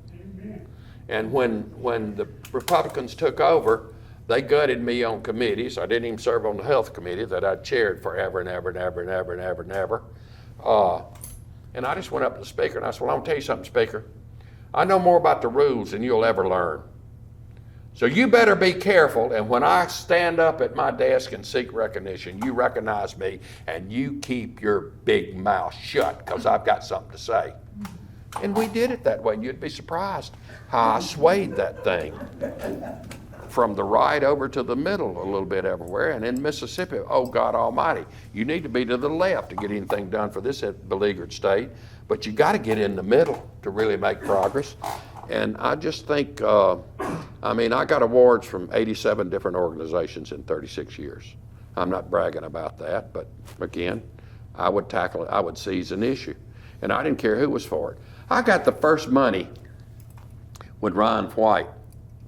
S6: And when the Republicans took over, they gutted me on committees. I didn't even serve on the health committee that I'd chaired forever and ever and ever and ever and ever and ever. And I just went up to the speaker and I said, well, I'm gonna tell you something, Speaker. I know more about the rules than you'll ever learn. So you better be careful, and when I stand up at my desk and seek recognition, you recognize me and you keep your big mouth shut, because I've got something to say. And we did it that way. You'd be surprised how I swayed that thing from the right over to the middle a little bit everywhere. And in Mississippi, oh God Almighty, you need to be to the left to get anything done for this beleaguered state, but you got to get in the middle to really make progress. And I just think, I got awards from 87 different organizations in 36 years. I'm not bragging about that, but again, I would tackle it, I would seize an issue. And I didn't care who was for it. I got the first money when Ryan White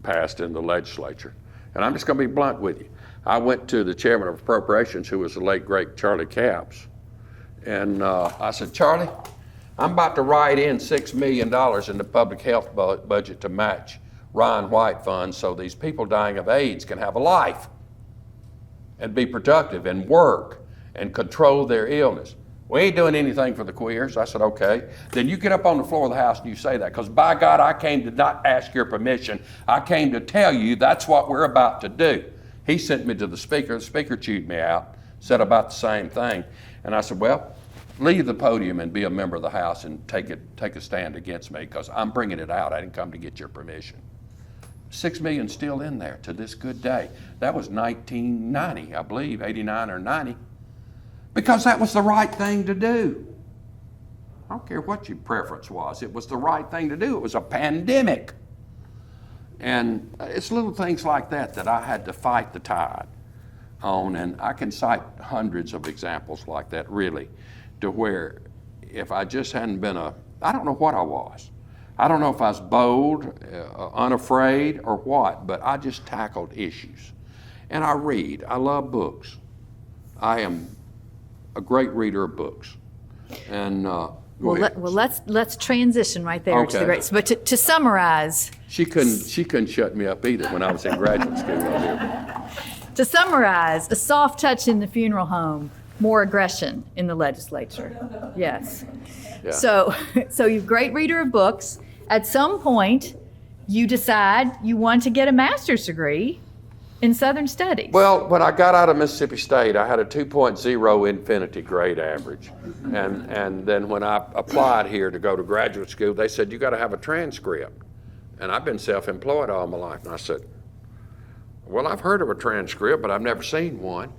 S6: passed in the legislature. And I'm just gonna be blunt with you. I went to the chairman of appropriations, who was the late great Charlie Capps. And I said, Charlie, I'm about to write in $6 million in the public health budget to match Ryan White funds so these people dying of AIDS can have a life and be productive and work and control their illness. We ain't doing anything for the queers. I said, okay. Then you get up on the floor of the House and you say that, because by God, I came to not ask your permission. I came to tell you that's what we're about to do. He sent me to the Speaker. The Speaker chewed me out, said about the same thing. And I said, well, leave the podium and be a member of the House and take a stand against me, because I'm bringing it out. I didn't come to get your permission. $6 million still in there to this good day. That was 1990, I believe, 89 or 90, because that was the right thing to do. I don't care what your preference was. It was the right thing to do. It was a pandemic. And it's little things like that that I had to fight the tide on, and I can cite hundreds of examples like that, really, to where if I just hadn't been I don't know what I was. I don't know if I was bold, unafraid, or what, but I just tackled issues. And I read. I love books. I am a great reader of books. And
S1: let's transition right there to the great. But to summarize,
S6: she couldn't shut me up either when I was in graduate school out here.
S1: To summarize, a soft touch in the funeral home, more aggression in the legislature. Yes.
S6: Yeah.
S1: So you're a great reader of books. At some point, you decide you want to get a master's degree in Southern Studies.
S6: Well, when I got out of Mississippi State, I had a 2.0 infinity grade average. And then when I applied here to go to graduate school, they said, you got to have a transcript. And I've been self-employed all my life. And I said, well, I've heard of a transcript, but I've never seen one.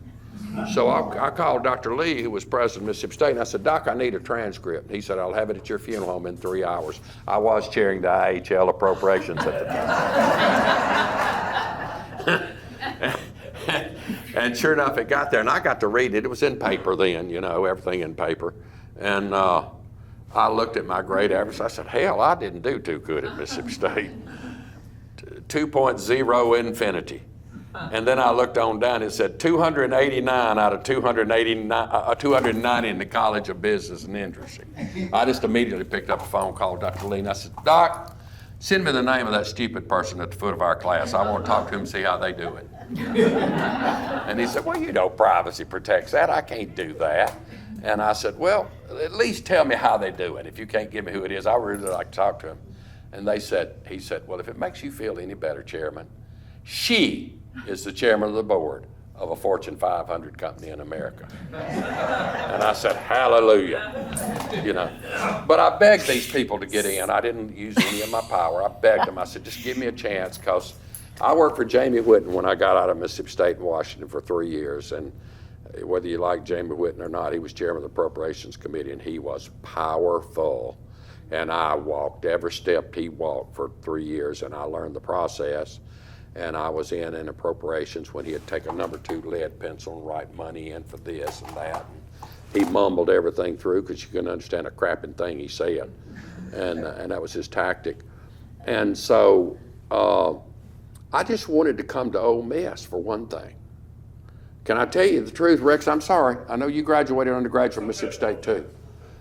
S6: So I called Dr. Lee, who was president of Mississippi State, and I said, Doc, I need a transcript. He said, I'll have it at your funeral home in 3 hours. I was chairing the IHL appropriations at the time. And sure enough, it got there, and I got to read it. It was in paper then, everything in paper. And I looked at my grade average. I said, hell, I didn't do too good at Mississippi State. 2.0 infinity. And then I looked on down, it said 289 out of 290 in the College of Business and Industry. I just immediately picked up a phone, called Dr. Lee, and I said, Doc, send me the name of that stupid person at the foot of our class. I want to talk to him and see how they do it. And he said, well, privacy protects that. I can't do that. And I said, well, at least tell me how they do it. If you can't give me who it is, I would really like to talk to him. And he said, well, if it makes you feel any better, Chairman, she is the chairman of the board of a Fortune 500 company in America. And I said, hallelujah, But I begged these people to get in. I didn't use any of my power. I begged them. I said, just give me a chance, because I worked for Jamie Whitten when I got out of Mississippi State in Washington for 3 years. And whether you like Jamie Whitten or not, he was chairman of the Appropriations Committee, and he was powerful. And I walked every step he walked for 3 years, and I learned the process. And I was in appropriations when he'd take a number 2 lead pencil and write money in for this and that. And
S3: he mumbled everything through because you couldn't understand a crapping thing he said. And that was his tactic. And so I just wanted to come to Ole Miss for one thing. Can I tell you the truth, Rex? I'm sorry. I know you graduated undergraduate from Mississippi State too.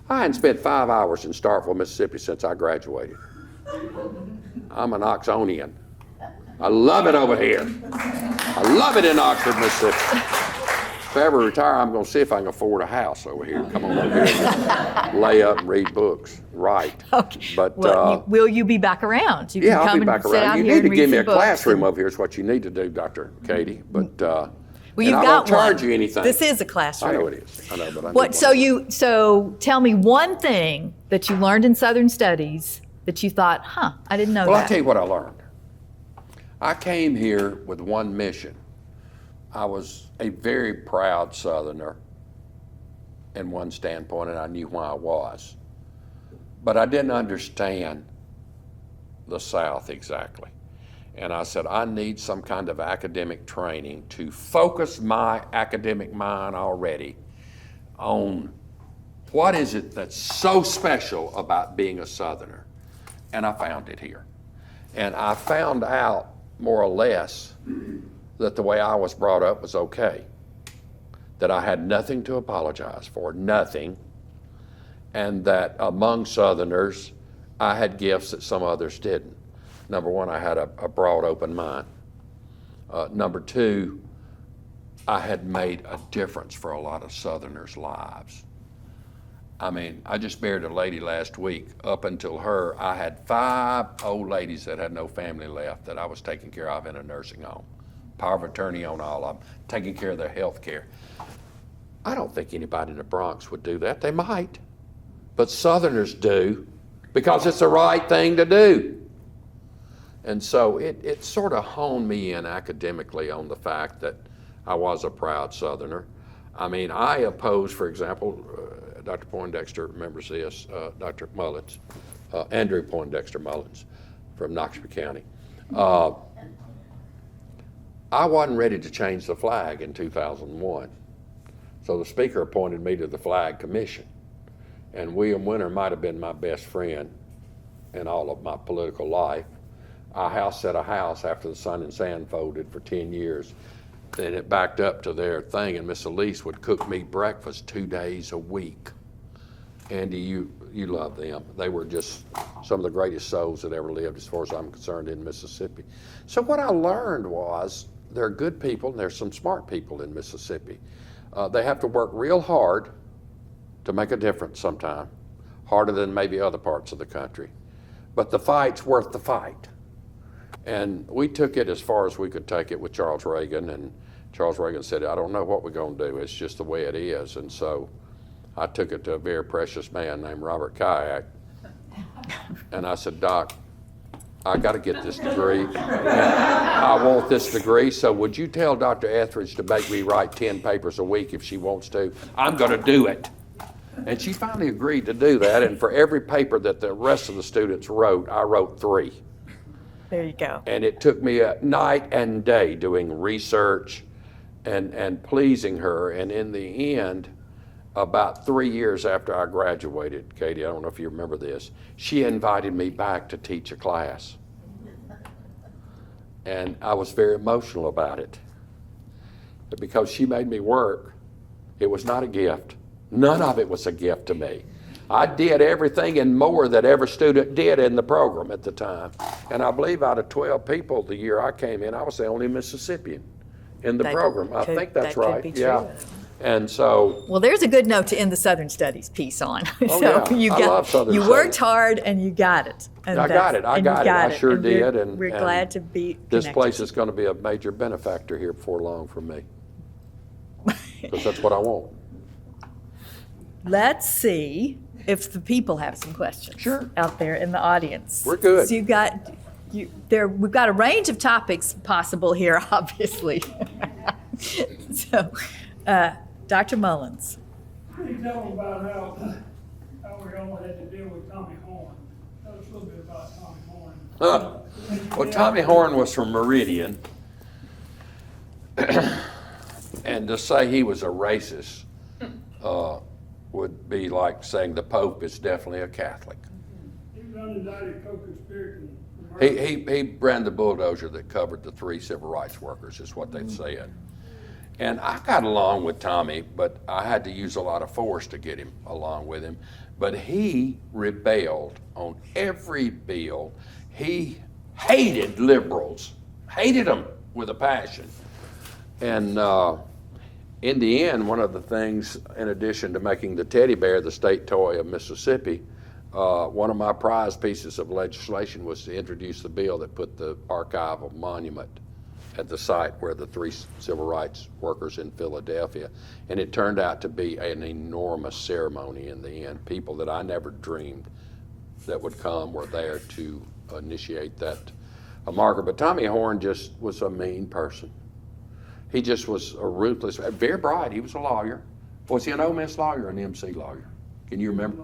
S3: I hadn't spent 5 hours in Starkville, Mississippi since I graduated. I'm an Oxonian. I love it over here. I love it in Oxford, Mississippi. If I ever retire, I'm going to see if I can afford a house over here. Come on over here and lay up and read books. Right.
S1: Okay.
S3: But
S1: Well, will you be back around? You
S3: yeah,
S1: can
S3: I'll
S1: come
S3: be back
S1: and sit out
S3: around. You
S1: here
S3: need
S1: and
S3: to
S1: read
S3: give me
S1: some
S3: a
S1: books
S3: classroom
S1: and-
S3: over here is what you need to do, Dr. Katie. But
S1: Well,
S3: and
S1: you've
S3: I
S1: got
S3: won't charge
S1: one.
S3: you anything.
S1: This is a classroom.
S3: I know it is. I know, but I
S1: What?
S3: need one.
S1: So tell me one thing that you learned in Southern Studies that you thought, I didn't know
S3: Well,
S1: that.
S3: I'll tell you what I learned. I came here with one mission. I was a very proud Southerner in one standpoint, and I knew why I was. But I didn't understand the South exactly. And I said, I need some kind of academic training to focus my academic mind already on what is it that's so special about being a Southerner. And I found it here. And I found out more or less that the way I was brought up was okay, that I had nothing to apologize for, nothing, and that among Southerners, I had gifts that some others didn't. Number one, I had a broad open mind. Number two, I had made a difference for a lot of Southerners' lives. I mean, I just buried a lady last week. Up until her, I had 5 old ladies that had no family left that I was taking care of in a nursing home. Power of attorney on all of them, taking care of their health care. I don't think anybody in the Bronx would do that. They might, but Southerners do because it's the right thing to do. And so it sort of honed me in academically on the fact that I was a proud Southerner. I mean, I oppose, for example, Dr. Poindexter remembers this, Dr. Mullins, Andrew Poindexter Mullins from Knoxville County. I wasn't ready to change the flag in 2001. So the speaker appointed me to the flag commission. And William Winter might have been my best friend in all of my political life. Our house set a house after the Sun and Sand folded for 10 years. Then it backed up to their thing, and Miss Elise would cook me breakfast 2 days a week. Andy, you love them. They were just some of the greatest souls that ever lived, as far as I'm concerned, in Mississippi. So what I learned was there are good people and there's some smart people in Mississippi. They have to work real hard to make a difference sometime, harder than maybe other parts of the country. But the fight's worth the fight. And we took it as far as we could take it with Charles Reagan, and Charles Reagan said, I don't know what we're going to do, it's just the way it is. And so I took it to a very precious man named Robert Kayak, and I said, Doc, I got to get this degree. And I want this degree, so would you tell Dr. Etheridge to make me write 10 papers a week if she wants to? I'm going to do it. And she finally agreed to do that, and for every paper that the rest of the students wrote, I wrote 3.
S1: There you go.
S3: And it took me a night and day doing research and pleasing her. And in the end, about 3 years after I graduated, Katie, I don't know if you remember this, she invited me back to teach a class. And I was very emotional about it. Because she made me work, it was not a gift. None of it was a gift to me. I did everything and more that every student did in the program at the time. And I believe out of 12 people the year I came in, I was the only Mississippian in the program. I think that's right.
S1: Could be
S3: yeah.
S1: true.
S3: And so,
S1: Well, there's a good note to end the Southern Studies piece on.
S3: yeah. I love Southern
S1: you worked
S3: Studies.
S1: hard and you got it. And
S3: I got it. I sure
S1: and
S3: did.
S1: We're
S3: And
S1: glad to be
S3: this
S1: connected.
S3: place is going to be a major benefactor here before long for me. Because that's what I want.
S1: Let's see if the people have some questions.
S3: Sure.
S1: Out there in the audience.
S3: We're good.
S1: So we've got a range of topics possible here, obviously. So, Dr. Mullins.
S8: Can you tell them about how we all had to deal with Tommy Horn? Tell us a little bit about Tommy Horn.
S3: Well, Tommy Horn was from Meridian. And to say he was a racist would be like saying the Pope is definitely a Catholic.
S8: He was unindicted co-conspirator.
S3: He ran the bulldozer that covered the 3 civil rights workers, is what they'd said. And I got along with Tommy, but I had to use a lot of force to get him along with him. But he rebelled on every bill. He hated liberals, hated them with a passion. And in the end, one of the things, in addition to making the teddy bear the state toy of Mississippi, one of my prize pieces of legislation was to introduce the bill that put the archival monument at the site where the 3 civil rights workers in Philadelphia. And it turned out to be an enormous ceremony in the end. People that I never dreamed that would come were there to initiate that marker. But Tommy Horn just was a mean person. He just was a ruthless, very bright. He was a lawyer. Was he an Ole Miss lawyer or an MC lawyer? Can you remember?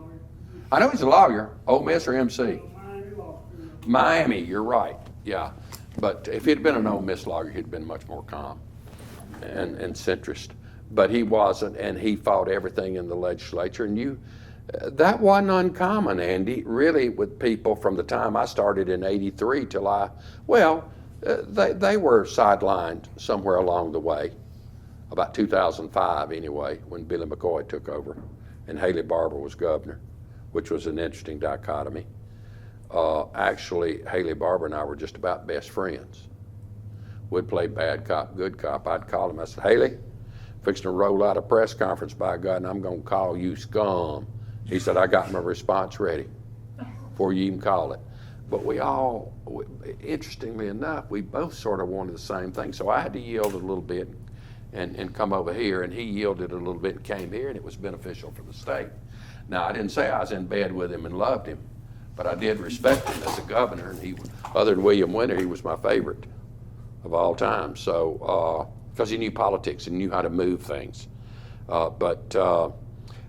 S3: I know he's a lawyer. Ole Miss or MC? Miami, you're right. Yeah. But if he'd been an Ole Miss lawyer, he'd been much more calm and centrist. But he wasn't, and he fought everything in the legislature. And that wasn't uncommon, Andy, really, with people from the time I started in '83 till they were sidelined somewhere along the way, about 2005 anyway, when Billy McCoy took over and Haley Barbour was governor, which was an interesting dichotomy. Actually, Haley Barbour and I were just about best friends. We'd play bad cop, good cop. I'd call him. I said, Haley, fixing to roll out a press conference, by God, and I'm going to call you scum. He said, I got my response ready before you even call it. But interestingly enough, we both sort of wanted the same thing. So I had to yield a little bit and come over here, and he yielded a little bit and came here, and it was beneficial for the state. Now, I didn't say I was in bed with him and loved him, but I did respect him as a governor, and other than William Winter, he was my favorite of all time. So, because he knew politics and knew how to move things. But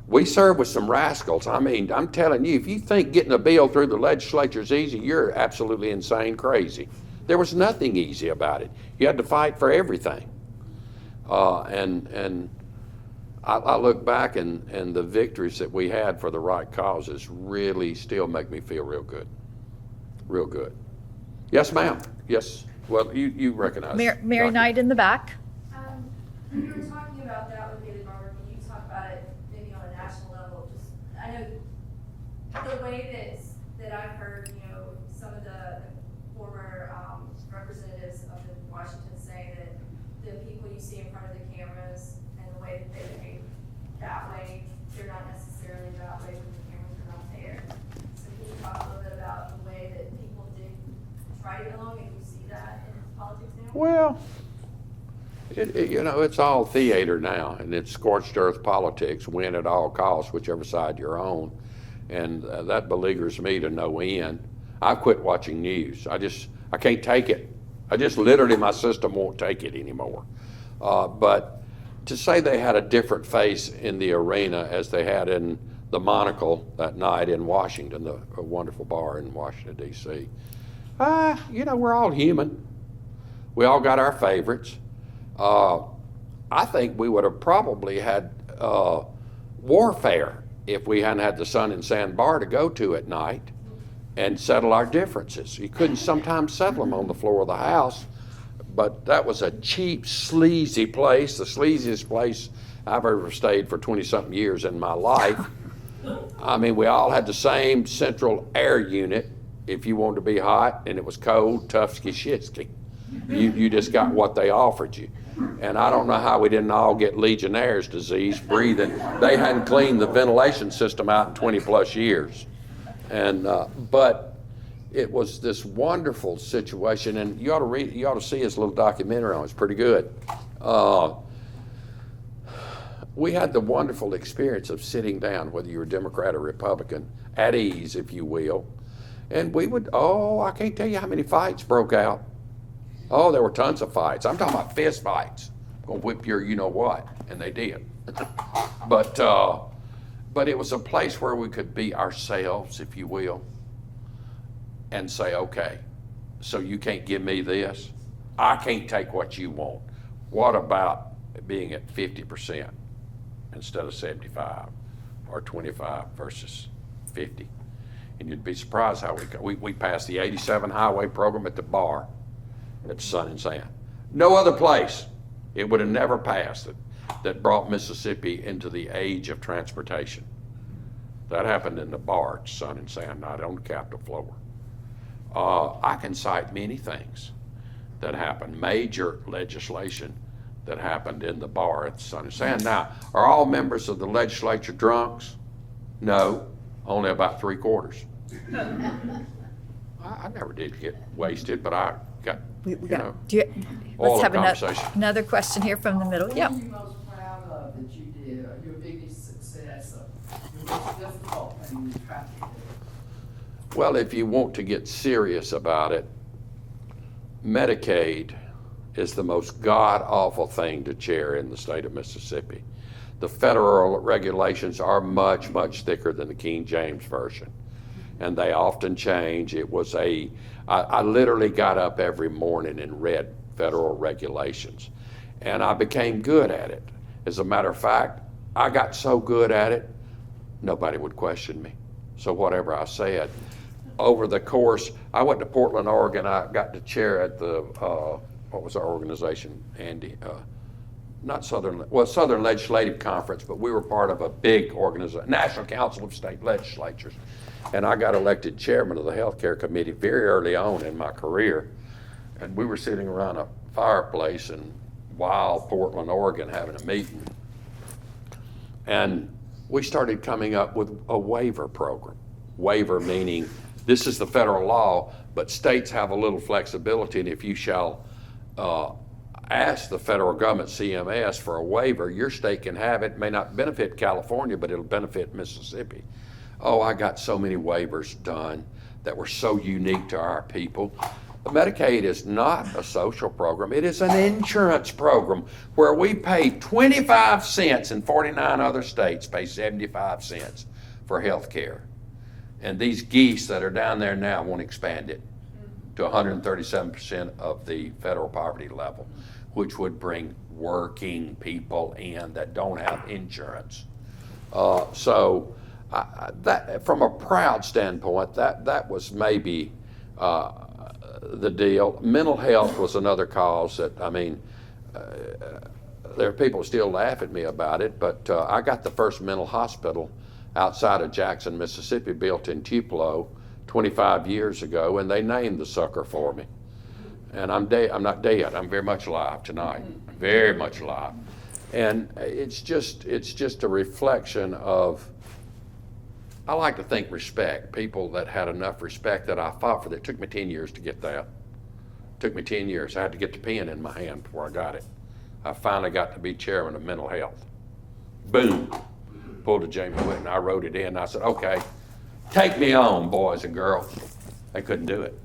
S3: we served with some rascals. I mean, I'm telling you, if you think getting a bill through the legislature is easy, you're absolutely insane crazy. There was nothing easy about it. You had to fight for everything. And I look back and the victories that we had for the right causes really still make me feel real good. Real good. Yes, ma'am. Yes. Well, you recognize.
S1: Mary Knight in the back.
S9: You were talking about that with David Barber. Can you talk about it maybe on a national level? Just, I know the way that I've heard, some of the former representatives of Washington say that the people you see in front of the cameras and the way that they behave that way, they're not necessarily that way when the cameras are not there. So can you talk a little bit about the way that people did try to get along, and you see that in politics now?
S3: Well, it's all theater now, and it's scorched earth politics, win at all costs, whichever side you're on. And that beleaguers me to no end. I quit watching news. I can't take it. Literally, my system won't take it anymore. But to say they had a different face in the arena as they had in the Monocle that night in Washington, a wonderful bar in Washington, D.C. We're all human. We all got our favorites. I think we would have probably had warfare if we hadn't had the Sun and Sand Bar to go to at night and settle our differences. You couldn't sometimes settle them on the floor of the house, but that was a cheap, sleazy place, the sleaziest place I've ever stayed for 20-something years in my life. I mean, we all had the same central air unit. If you wanted to be hot and it was cold, Tufsky Shitsky. You just got what they offered you. And I don't know how we didn't all get Legionnaire's disease, breathing. They hadn't cleaned the ventilation system out in 20 plus years. And but it was this wonderful situation, and you ought to see his little documentary on it. It's pretty good. We had the wonderful experience of sitting down, whether you were Democrat or Republican, at ease, if you will. And we would, I can't tell you how many fights broke out. Oh, there were tons of fights. I'm talking about fist fights. I'm gonna whip your you-know-what, and they did. But it was a place where we could be ourselves, if you will, and say, okay, so you can't give me this? I can't take what you want. What about being at 50% instead of 75?
S6: or 25 versus 50. And you'd be surprised how we passed the 87 highway program at the bar at Sun and Sand. No other place it would have never passed it that brought Mississippi into the age of transportation. That happened in the bar at Sun and Sand, not on the Capitol floor. I can cite many things that happened, major legislation that happened in the bar at Sun and Sand. Now, are all members of the legislature drunks? No, only about 3/4. I never did get wasted, but I got,
S1: Let's have
S6: conversation.
S1: another question here from the middle. Yeah.
S10: What are you most proud of that you did, or your biggest success, or your most difficult thing you tried to do?
S6: Well, if you want to get serious about it, Medicaid is the most god-awful thing to chair in the state of Mississippi. The federal regulations are much, much thicker than the King James Version, and they often change. I literally got up every morning and read federal regulations, and I became good at it. As a matter of fact, I got so good at it, nobody would question me. So whatever I said, over the course, I went to Portland, Oregon. I got to chair at the, what was our organization, Andy? Southern Legislative Conference, but we were part of a big organization, National Council of State Legislatures. And I got elected chairman of the Healthcare Committee very early on in my career. And we were sitting around a fireplace in wild Portland, Oregon, having a meeting. And we started coming up with a waiver program. Waiver meaning this is the federal law, but states have a little flexibility, and if you shall ask the federal government, CMS, for a waiver, your state can have it. It may not benefit California, but it'll benefit Mississippi. Oh, I got so many waivers done that were so unique to our people. Medicaid is not a social program. It is an insurance program where we pay 25 cents and 49 other states pay 75 cents for health care. And these geese that are down there now won't expand it to 137% of the federal poverty level, which would bring working people in that don't have insurance. That, from a proud standpoint, that was maybe the deal. Mental health was another cause that, there are people who still laugh at me about it, but I got the first mental hospital outside of Jackson, Mississippi, built in Tupelo 25 years ago, and they named the sucker for me. And I'm not dead. I'm very much alive tonight, very much alive. And it's just a reflection of, I like to think, respect. People that had enough respect that I fought for that. It took me 10 years to get that. It took me 10 years. I had to get the pen in my hand before I got it. I finally got to be chairman of mental health. Boom. Pulled a Jamie Whitten. I wrote it in. I said, okay, take me on, boys and girls. They couldn't do it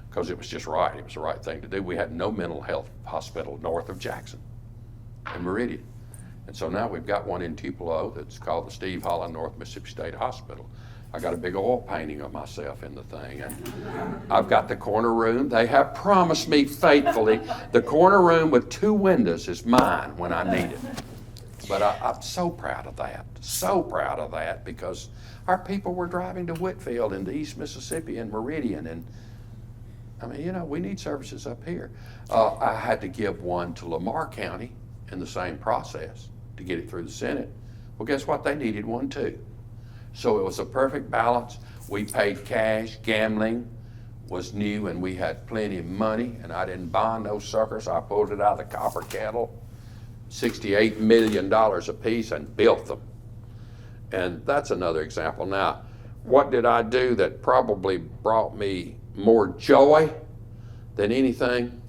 S6: because it was just right. It was the right thing to do. We had no mental health hospital north of Jackson in Meridian. And so now we've got one in Tupelo that's called the Steve Holland North Mississippi State Hospital. I got a big oil painting of myself in the thing. And I've got the corner room. They have promised me faithfully the corner room with 2 windows is mine when I need it. But I'm so proud of that, because our people were driving to Whitfield and to East Mississippi and Meridian. And we need services up here. I had to give one to Lamar County in the same process to get it through the Senate. Well, guess what? They needed one too. So it was a perfect balance. We paid cash. Gambling was new, and we had plenty of money, and I didn't bond those suckers. I pulled it out of the copper kettle, $68 million a piece, and built them. And that's another example. Now, what did I do that probably brought me more joy than anything?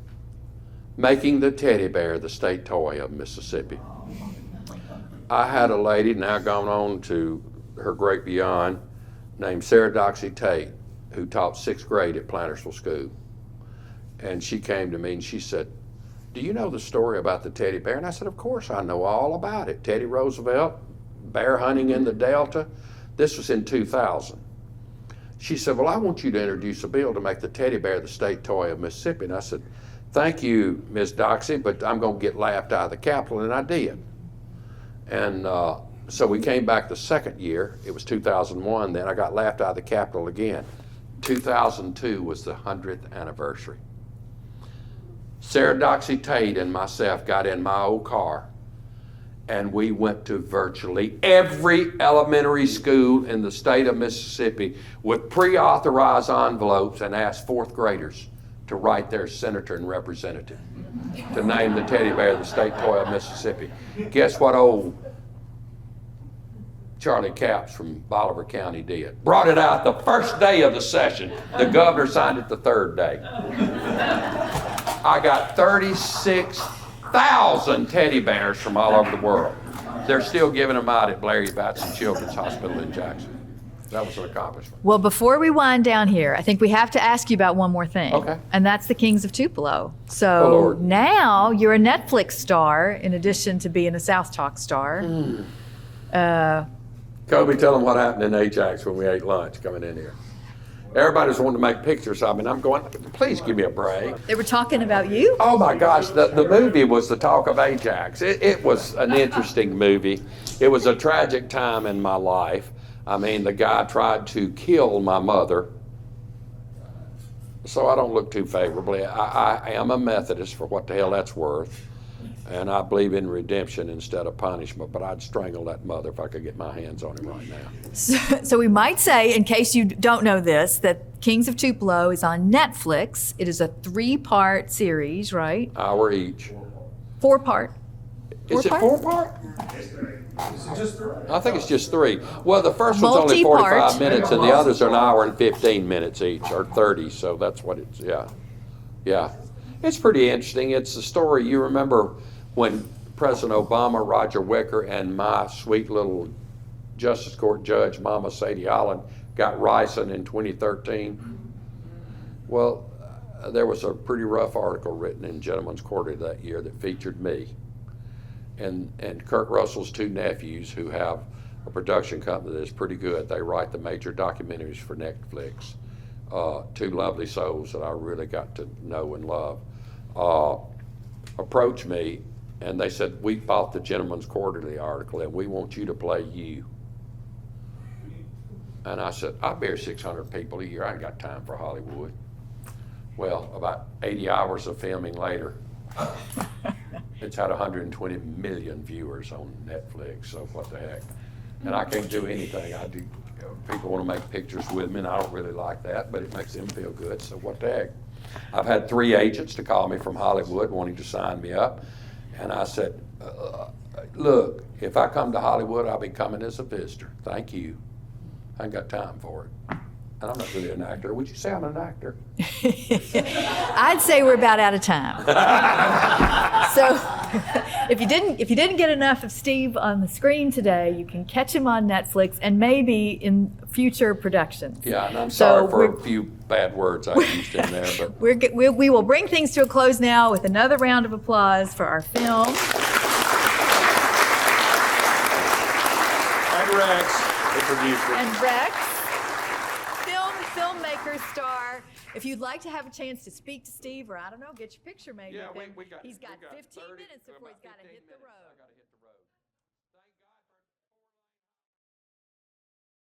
S6: Making the teddy bear the state toy of Mississippi. I had a lady, now gone on to her great beyond, named Sarah Doxy Tate, who taught 6th grade at Plantersville School. And she came to me and she said, do you know the story about the teddy bear? And I said, of course I know all about it. Teddy Roosevelt, bear hunting in the Delta. This was in 2000. She said, well, I want you to introduce a bill to make the teddy bear the state toy of Mississippi. And I said, thank you, Ms. Doxy, but I'm going to get laughed out of the Capitol, and I did. And
S3: So we came back the second year. It was 2001. Then I got laughed out of the Capitol again. 2002 was the 100th anniversary. Sarah Doxy Tate and myself got in my old car, and we went to virtually every elementary school in the state of Mississippi with pre-authorized envelopes and asked fourth graders to write their senator and representative to name the teddy bear the state toy of Mississippi. Guess what old Charlie Capps from Bolivar County did? Brought it out the first day of the session. The governor signed it the third day. I got 36,000 teddy bears from all over the world. They're still giving them out at Blairy Batson Children's Hospital in Jackson. That was an accomplishment.
S1: Well, before we wind down here, I think we have to ask you about one more thing.
S3: Okay.
S1: And that's the Kings of Tupelo.
S3: Oh,
S1: So
S3: Lord.
S1: now you're a Netflix star in addition to being a SouthTalk star.
S3: Kobe, tell them what happened in Ajax when we ate lunch coming in here. Everybody's wanting to make pictures of me, and I'm going, please give me a break.
S1: They were talking about you?
S3: Oh my gosh, the movie was the talk of Ajax. It was an interesting movie. It was a tragic time in my life. I mean, the guy tried to kill my mother. So I don't look too favorably. I am a Methodist for what the hell that's worth. And I believe in redemption instead of punishment, but I'd strangle that mother if I could get my hands on him right now.
S1: So we might say, in case you don't know this, that Kings of Tupelo is on Netflix. It is a 3-part series, right?
S3: Hour each.
S1: 4-part.
S3: Is it 4-part? I think it's just 3. Well, the first one's only
S1: Multi-part.
S3: 45 minutes, and the others are an hour and 15 minutes each, or 30. So that's what it's. Yeah. It's pretty interesting. It's the story. You remember when President Obama, Roger Wicker, and my sweet little Justice Court judge, Mama Sadie Holland, got ricin in 2013. Well, there was a pretty rough article written in Gentleman's Quarterly that year that featured me. And Kurt Russell's 2 nephews, who have a production company that's pretty good. They write the major documentaries for Netflix. 2 lovely souls that I really got to know and love, approached me, and they said, we bought the Gentleman's Quarterly article, and we want you to play you. And I said, I bear 600 people a year. I ain't got time for Hollywood. Well, about 80 hours of filming later, it's had 120 million viewers on Netflix, so what the heck. And I can't do anything. I do. People want to make pictures with me, and I don't really like that, but it makes them feel good, so what the heck. I've had 3 agents to call me from Hollywood wanting to sign me up, and I said, look, if I come to Hollywood, I'll be coming as a visitor. Thank you. I ain't got time for it. And I'm not really an actor. Would you say I'm an actor?
S1: I'd say we're about out of time. So if you didn't get enough of Steve on the screen today, you can catch him on Netflix and maybe in future productions.
S3: Yeah, and I'm sorry for a few bad words I used in there, but
S1: we will bring things to a close now with another round of applause for our film.
S3: and Rex, the producer.
S1: And Rex, filmmaker, star. If you'd like to have a chance to speak to Steve, or I don't know, get your picture made with him.
S3: We got,
S1: He's got
S3: 15
S1: minutes before he's got to hit the road.